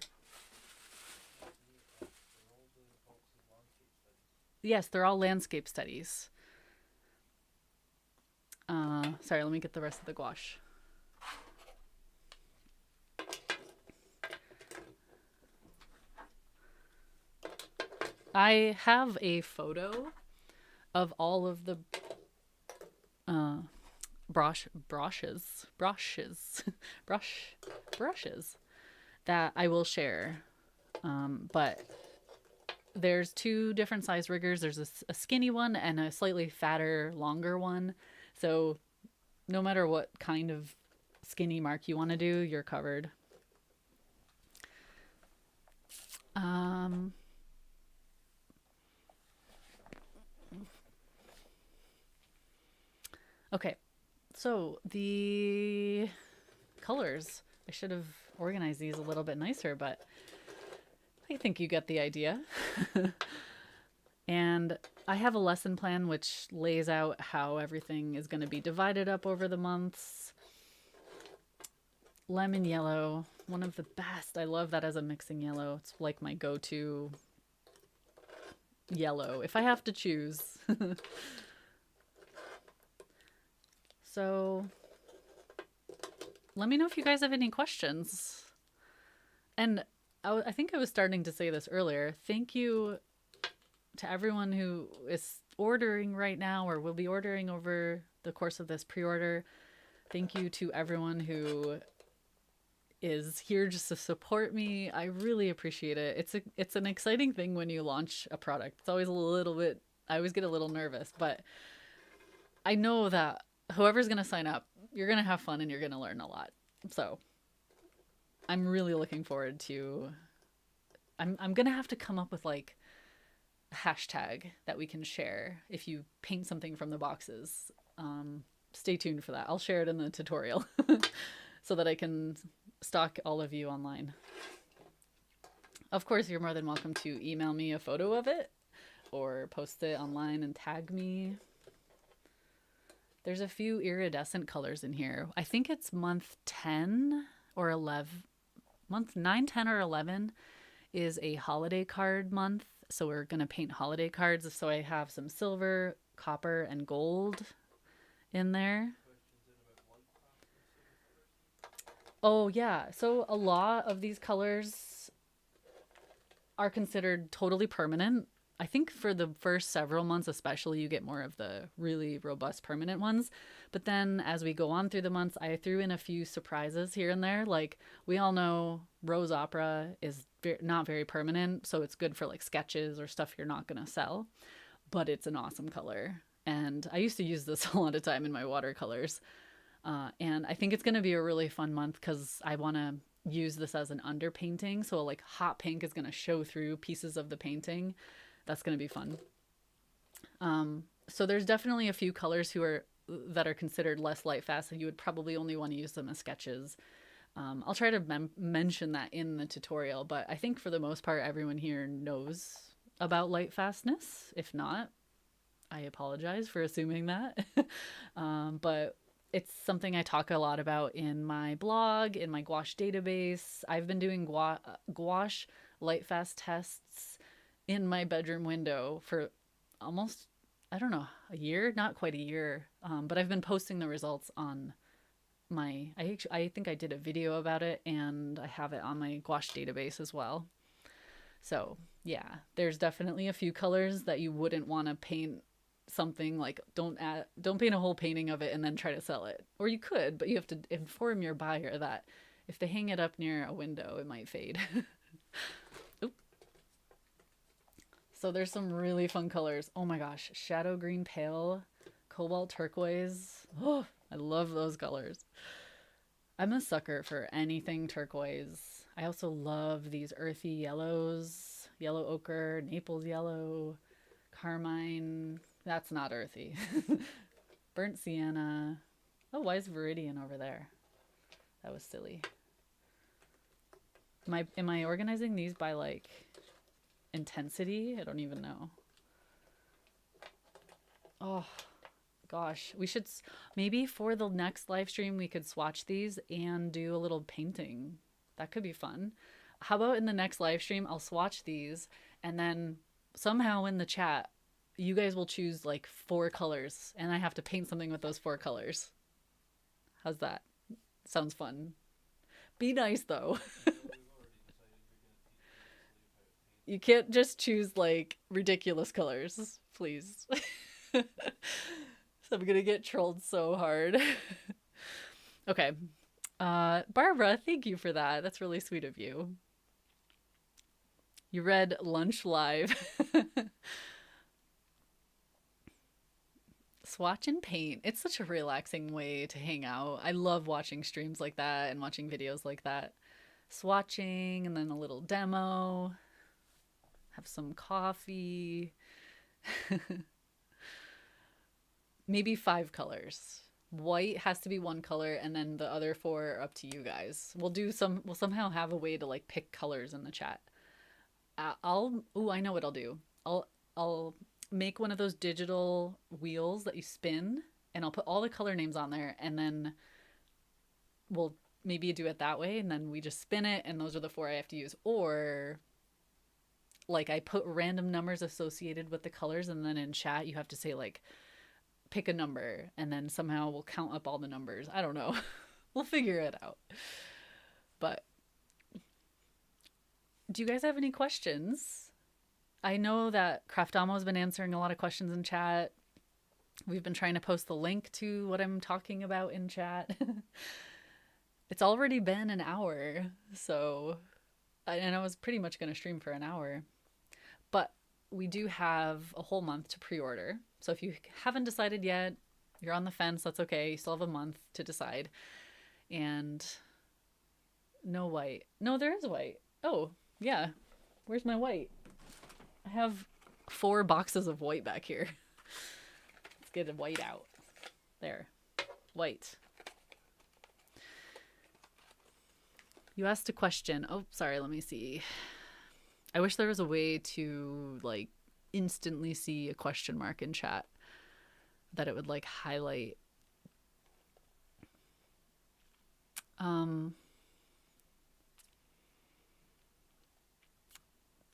Yes, they're all landscape studies. Sorry, let me get the rest of the gouache. I have a photo of all of the uh, brushes, brushes that I will share. But there's two different size riggers. There's a skinny one and a slightly fatter, longer one. So no matter what kind of skinny mark you want to do, you're covered. Okay, so the colors. I should have organized these a little bit nicer, but I think you get the idea. And I have a lesson plan which lays out how everything is going to be divided up over the months. Lemon yellow, one of the best. I love that as a mixing yellow. It's like my go-to yellow if I have to choose. So let me know if you guys have any questions. And I think I was starting to say this earlier. Thank you to everyone who is ordering right now or will be ordering over the course of this pre-order. Thank you to everyone who is here just to support me. I really appreciate it. It's an exciting thing when you launch a product. It's always a little bit, I always get a little nervous, but I know that whoever's going to sign up, you're going to have fun and you're going to learn a lot. So I'm really looking forward to, I'm going to have to come up with like a hashtag that we can share if you paint something from the boxes. Stay tuned for that. I'll share it in the tutorial so that I can stalk all of you online. Of course, you're more than welcome to email me a photo of it or post it online and tag me. There's a few iridescent colors in here. I think it's month 10 or 11. Month 9, 10, or 11 is a holiday card month. So we're going to paint holiday cards. So I have some silver, copper, and gold in there. Oh, yeah. So a lot of these colors are considered totally permanent. I think for the first several months, especially, you get more of the really robust permanent ones. But then as we go on through the months, I threw in a few surprises here and there. Like we all know Rose Opera is not very permanent. So it's good for like sketches or stuff you're not going to sell. But it's an awesome color. And I used to use this a lot of time in my watercolors. And I think it's going to be a really fun month because I want to use this as an underpainting. So like hot pink is going to show through pieces of the painting. That's going to be fun. So there's definitely a few colors that are considered less light fast. So you would probably only want to use them as sketches. I'll try to mention that in the tutorial, but I think for the most part, everyone here knows about light fastness. If not, I apologize for assuming that. But it's something I talk a lot about in my blog, in my gouache database. I've been doing gouache light fast tests in my bedroom window for almost, I don't know, a year, not quite a year. But I've been posting the results on I think I did a video about it and I have it on my gouache database as well. So yeah, there's definitely a few colors that you wouldn't want to paint something like don't paint a whole painting of it and then try to sell it. Or you could, but you have to inform your buyer that if they hang it up near a window, it might fade. So there's some really fun colors. Oh my gosh, shadow green pale, cobalt turquoise. Oh, I love those colors. I'm a sucker for anything turquoise. I also love these earthy yellows, yellow ochre, Naples yellow, carmine. That's not earthy. burnt sienna. Oh, why is Viridian over there? That was silly. Am I organizing these by like intensity? I don't even know. Oh gosh, we should maybe for the next live stream we could swatch these and do a little painting. That could be fun. How about in the next live stream I'll swatch these and then somehow in the chat you guys will choose like 4 colors and I have to paint something with those 4 colors. How's that? Sounds fun. Be nice though. You can't just choose like ridiculous colors, please. So I'm gonna get trolled so hard. Okay. Barbara, thank you for that. That's really sweet of you. You read Lunch Live. Swatch and paint. It's such a relaxing way to hang out. I love watching streams like that and watching videos like that. Swatching and then a little demo. Have some coffee. Maybe 5 colors. White has to be 1 color and then the other 4 are up to you guys. We'll somehow have a way to like pick colors in the chat. I know what I'll do. I'll make one of those digital wheels that you spin and I'll put all the color names on there and then we'll maybe do it that way and then we just spin it and those are the 4 I have to use. Or like I put random numbers associated with the colors and then in chat you have to say like pick a number and then somehow we'll count up all the numbers. I don't know. We'll figure it out. But do you guys have any questions? I know that Craftamo has been answering a lot of questions in chat. We've been trying to post the link to what I'm talking about in chat. It's already been an hour, and I was pretty much going to stream for an hour. But we do have a whole month to pre-order. So if you haven't decided yet, you're on the fence, that's okay. You still have a month to decide. And no white. No, there is white. Oh, yeah. Where's my white? I have 4 boxes of white back here. Let's get a white out. There. White. You asked a question. Oh, sorry, let me see. I wish there was a way to like instantly see a question mark in chat that it would like highlight.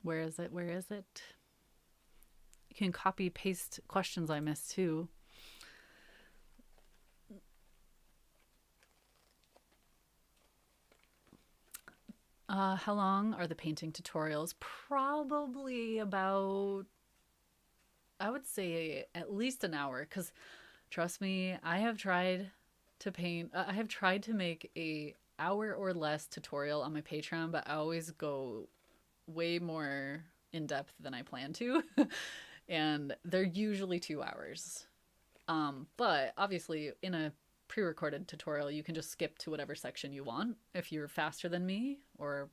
Where is it? Where is it? You can copy paste questions I missed too. How long are the painting tutorials? Probably about, I would say at least an hour, because trust me, I have tried to make a hour or less tutorial on my Patreon, but I always go way more in depth than I plan to. And they're usually 2 hours. But obviously in a pre-recorded tutorial, you can just skip to whatever section you want if you're faster than me, or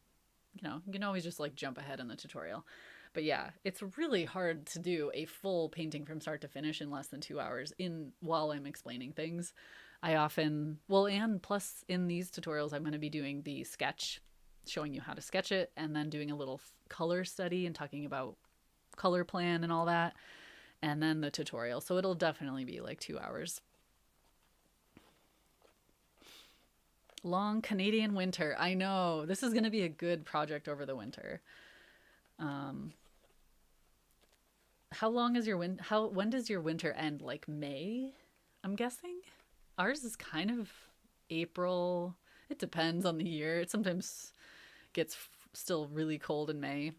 you can always just like jump ahead in the tutorial. But yeah, it's really hard to do a full painting from start to finish in less than 2 hours while I'm explaining things. And plus in these tutorials, I'm going to be doing the sketch, showing you how to sketch it, and then doing a little color study and talking about color plan and all that, and then the tutorial. So it'll definitely be like 2 hours. Long Canadian winter. I know. This is going to be a good project over the winter. How long is your when does your winter end? Like May, I'm guessing? Ours is kind of April. It depends on the year. It sometimes gets still really cold in May.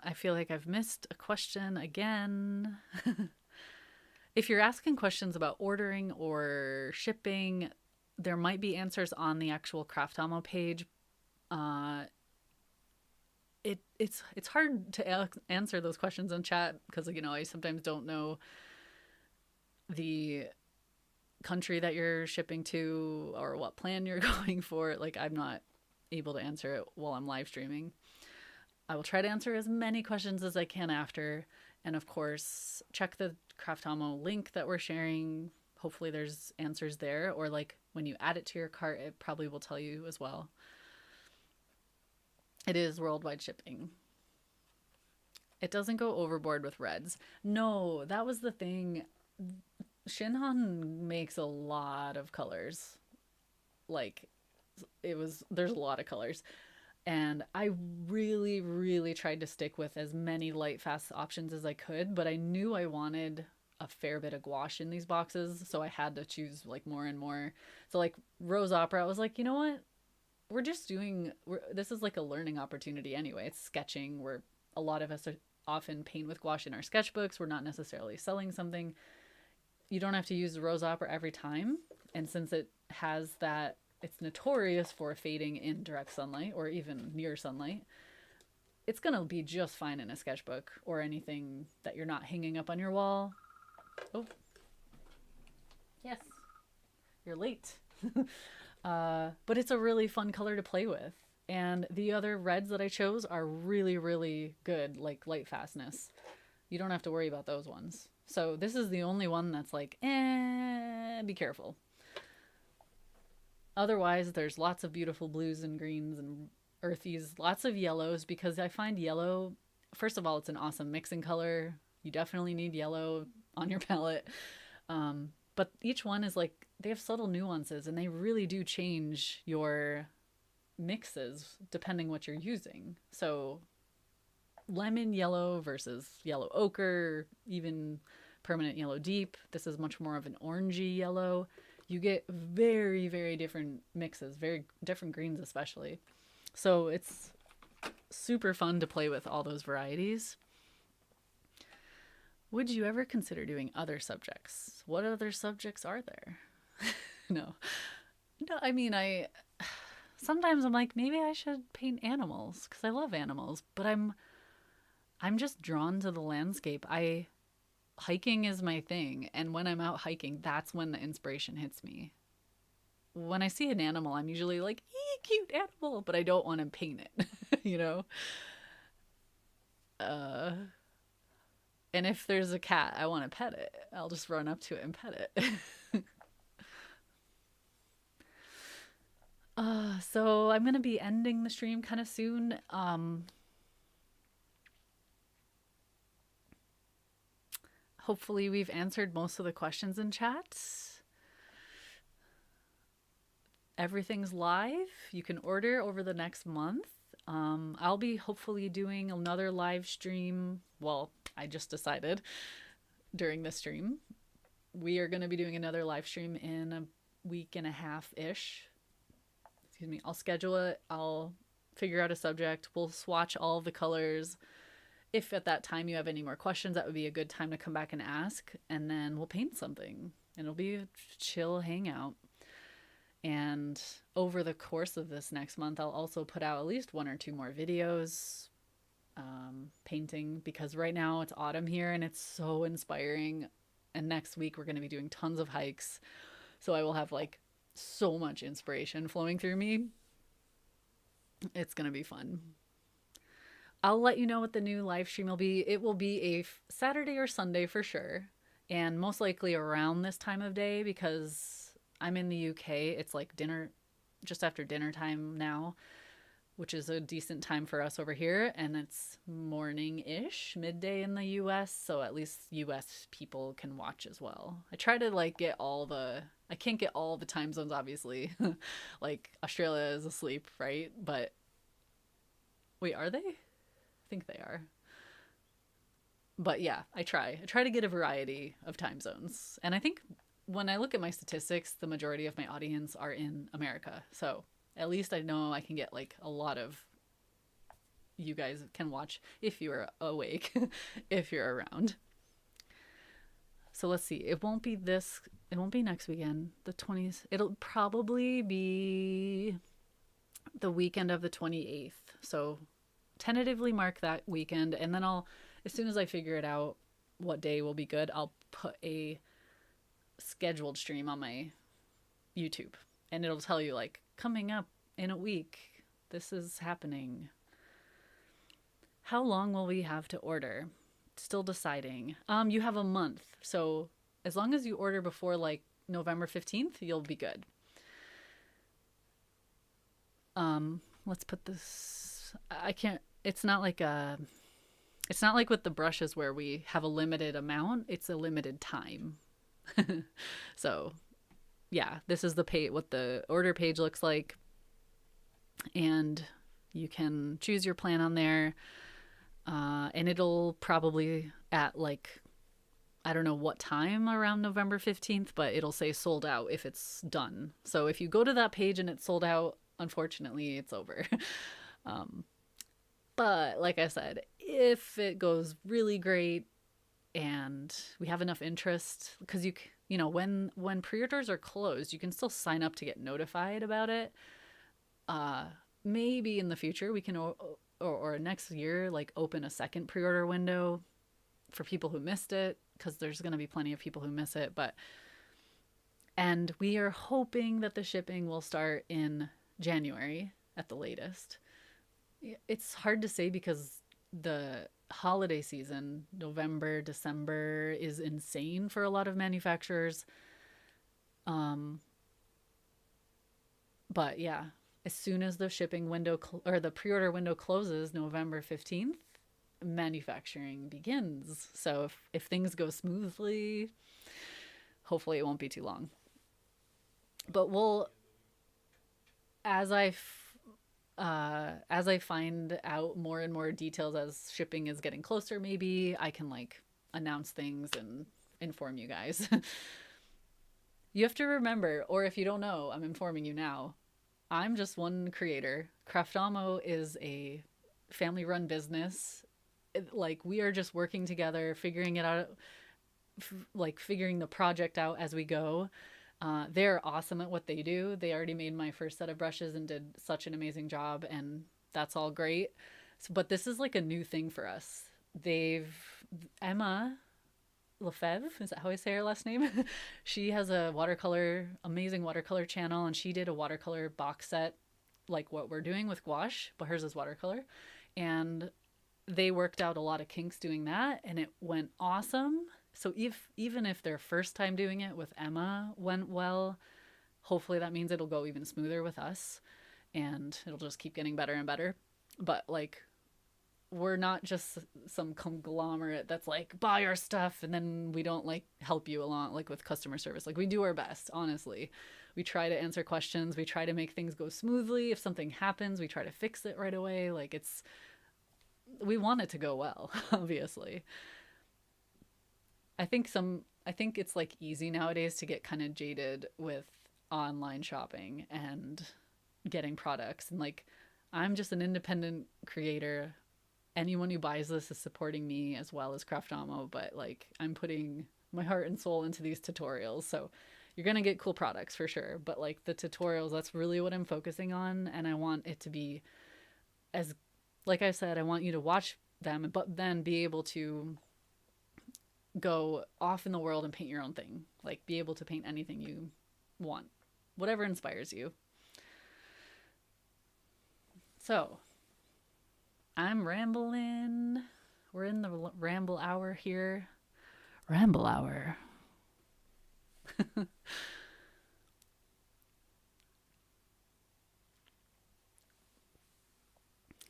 I feel like I've missed a question again. If you're asking questions about ordering or shipping, there might be answers on the actual Craftamo page. It's hard to answer those questions in chat because I sometimes don't know the country that you're shipping to or what plan you're going for. Like I'm not able to answer it while I'm live streaming. I will try to answer as many questions as I can after. And of course, check the Craftamo link that we're sharing. Hopefully, there's answers there. Or, like, when you add it to your cart, it probably will tell you as well. It is worldwide shipping. It doesn't go overboard with reds. No, that was the thing. Shinhan makes a lot of colors. Like, there's a lot of colors. And I really, really tried to stick with as many light, fast options as I could, but I knew I wanted a fair bit of gouache in these boxes, so I had to choose like more and more. So like Rose Opera, I was like, you know what? This is like a learning opportunity anyway. It's sketching. A lot of us often paint with gouache in our sketchbooks. We're not necessarily selling something. You don't have to use the Rose Opera every time. And since it has that, it's notorious for fading in direct sunlight or even near sunlight, it's going to be just fine in a sketchbook or anything that you're not hanging up on your wall. Oh, yes, you're late. But it's a really fun color to play with. And the other reds that I chose are really, really good, like light fastness. You don't have to worry about those ones. So this is the only one that's like, be careful. Otherwise, there's lots of beautiful blues and greens and earthies, lots of yellows, because I find yellow, first of all, it's an awesome mixing color. You definitely need yellow on your palette. But each one is like, they have subtle nuances and they really do change your mixes depending what you're using. So lemon yellow versus yellow ochre, even permanent yellow deep. This is much more of an orangey yellow. You get very, very different mixes, very different greens especially. So it's super fun to play with all those varieties. Would you ever consider doing other subjects? What other subjects are there? No. No, I mean, sometimes I'm like, maybe I should paint animals because I love animals, but I'm just drawn to the landscape. Hiking is my thing, and when I'm out hiking, that's when the inspiration hits me. When I see an animal, I'm usually like, cute animal, but I don't want to paint it, you know? And if there's a cat, I want to pet it. I'll just run up to it and pet it. So I'm going to be ending the stream kind of soon. Hopefully we've answered most of the questions in chat. Everything's live. You can order over the next month. I'll be hopefully doing another live stream. Well, I just decided during this stream. We are going to be doing another live stream in a week and a half-ish. Excuse me. I'll schedule it. I'll figure out a subject. We'll swatch all the colors. If at that time you have any more questions, that would be a good time to come back and ask. And then we'll paint something. And it'll be a chill hangout. And over the course of this next month, I'll also put out at least 1 or 2 more videos painting, because right now it's autumn here and it's so inspiring. And next week we're going to be doing tons of hikes. So I will have like so much inspiration flowing through me. It's going to be fun. I'll let you know what the new live stream will be. It will be a Saturday or Sunday for sure. And most likely around this time of day, because I'm in the UK. It's like dinner, just after dinner time now, which is a decent time for us over here. And it's morning-ish, midday in the US. So at least US people can watch as well. I try to like I can't get all the time zones, obviously. Like Australia is asleep, right? But wait, are they? I think they are. But yeah, I try to get a variety of time zones. And I think when I look at my statistics, the majority of my audience are in America. So at least I know I can get like a lot of you guys can watch if you're awake, if you're around. So let's see. It won't be next weekend, the 20th. It'll probably be the weekend of the 28th. So tentatively mark that weekend. And then as soon as I figure it out what day will be good, I'll put a scheduled stream on my YouTube, and it'll tell you like coming up in a week, this is happening. How long will we have to order? Still deciding. You have a month. So as long as you order before like November 15th, you'll be good. Let's put this, I can't, it's not like with the brushes where we have a limited amount, it's a limited time. So yeah, this is the page, what the order page looks like. And you can choose your plan on there. And it'll probably at like, I don't know what time around November 15th, but it'll say sold out if it's done. So if you go to that page and it's sold out, unfortunately, it's over. um, but like I said, if it goes really great and we have enough interest, because you know, when pre-orders are closed, you can still sign up to get notified about it. Uh, Maybe in the future we can, or next year, like open a second pre-order window for people who missed it, because there's going to be plenty of people who miss it. But and we are hoping that the shipping will start in January at the latest. It's hard to say because the holiday season, November, December, is insane for a lot of manufacturers. Um, but yeah, as soon as the shipping window or the pre-order window closes November 15th, manufacturing begins. So if things go smoothly, hopefully it won't be too long. But we'll, as I as I find out more and more details as shipping is getting closer, maybe I can like announce things and inform you guys. You have to remember, or if you don't know, I'm informing you now. I'm just one creator. Craftamo is a family run business. Like we are just working together, figuring it out, like figuring the project out as we go. They're awesome at what they do. They already made my first set of brushes and did such an amazing job, and that's all great. So, but this is like a new thing for us. Emma Lefebvre, is that how I say her last name? She has a amazing watercolor channel, and she did a watercolor box set like what we're doing with gouache, but hers is watercolor. And they worked out a lot of kinks doing that, and it went awesome. So even if their first time doing it with Emma went well, hopefully that means it'll go even smoother with us, and it'll just keep getting better and better. But like, we're not just some conglomerate that's like buy our stuff and then we don't like help you along, like with customer service. Like we do our best, honestly. We try to answer questions, we try to make things go smoothly. If something happens, we try to fix it right away. Like we want it to go well. Obviously, I think it's like easy nowadays to get kind of jaded with online shopping and getting products, and like I'm just an independent creator. Anyone who buys this is supporting me as well as Craftamo, but like I'm putting my heart and soul into these tutorials. So you're going to get cool products for sure, but like the tutorials, that's really what I'm focusing on. And I want it to be as, like I said, I want you to watch them, but then be able to go off in the world and paint your own thing. Like be able to paint anything you want, whatever inspires you. So I'm rambling. We're in the ramble hour here. Ramble hour.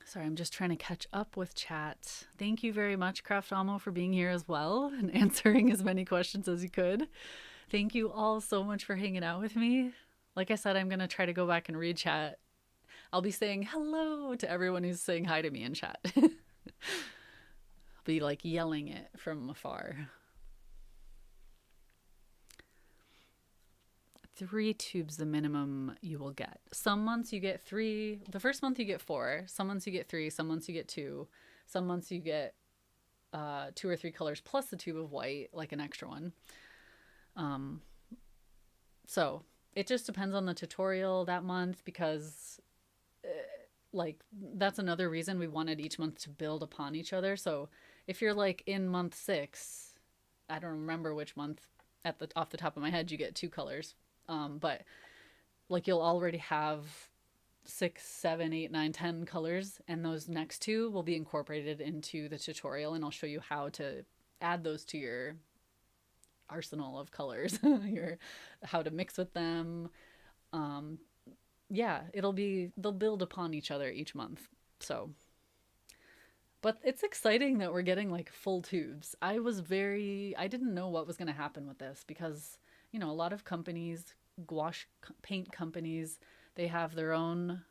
Sorry, I'm just trying to catch up with chat. Thank you very much, Craftamo, for being here as well and answering as many questions as you could. Thank you all so much for hanging out with me. Like I said, I'm going to try to go back and read chat. I'll be saying hello to everyone who's saying hi to me in chat. I'll be like yelling it from afar. 3 tubes the minimum you will get. Some months you get 3. The first month you get 4. Some months you get 3. Some months you get 2. Some months you get 2 or 3 colors plus the tube of white, like an extra one. So it just depends on the tutorial that month, because like that's another reason we wanted each month to build upon each other. So if you're like in month 6, I don't remember which month off the top of my head, you get 2 colors. But like you'll already have 6, 7, 8, 9, 10 colors, and those next two will be incorporated into the tutorial, and I'll show you how to add those to your arsenal of colors, your how to mix with them. Um, yeah, they'll build upon each other each month. So, but it's exciting that we're getting like full tubes. I didn't know what was going to happen with this because, a lot of companies, gouache paint companies, they have their own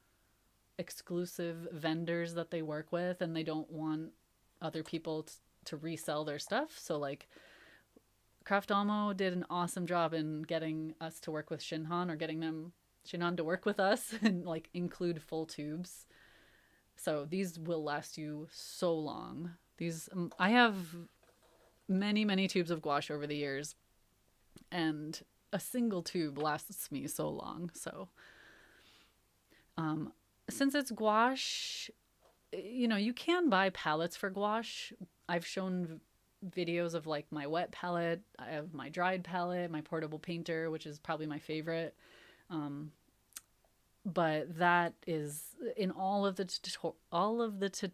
exclusive vendors that they work with, and they don't want other people to resell their stuff. So like Craftamo did an awesome job in getting us to work with Shinhan, or getting them Shinhan to work with us and like include full tubes. So these will last you so long. These I have many, many tubes of gouache over the years, and a single tube lasts me so long. So since it's gouache, you can buy palettes for gouache. I've shown videos of like my wet palette, I have my dried palette, my portable painter, which is probably my favorite. But that is in all of the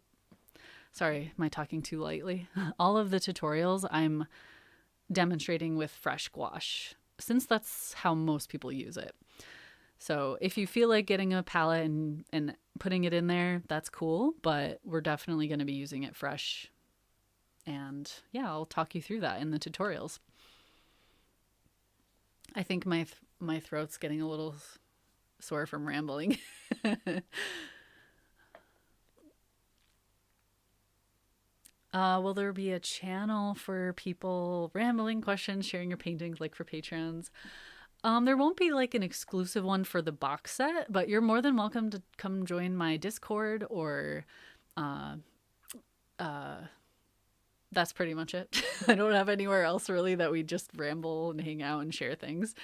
sorry, am I talking too lightly? All of the tutorials I'm demonstrating with fresh gouache, since that's how most people use it. So if you feel like getting a palette and putting it in there, that's cool, but we're definitely going to be using it fresh. And yeah, I'll talk you through that in the tutorials. I think my throat's getting a little sore from rambling. Will there be a channel for people rambling questions, sharing your paintings, like for patrons? There won't be like an exclusive one for the box set, but you're more than welcome to come join my Discord, or that's pretty much it. I don't have anywhere else really that we just ramble and hang out and share things.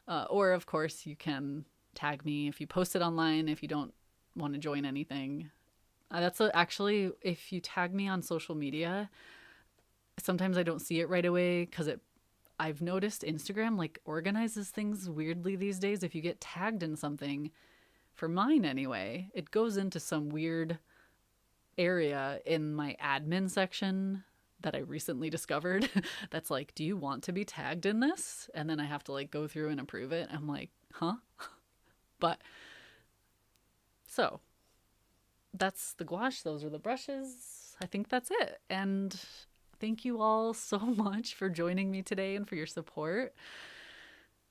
Or of course you can tag me if you post it online, if you don't want to join anything. Actually, if you tag me on social media, sometimes I don't see it right away because I've noticed Instagram like organizes things weirdly these days. If you get tagged in something, for mine anyway, it goes into some weird area in my admin section that I recently discovered that's like, do you want to be tagged in this? And then I have to like go through and approve it. I'm like, huh? But so that's the gouache. Those are the brushes. I think that's it. And thank you all so much for joining me today and for your support.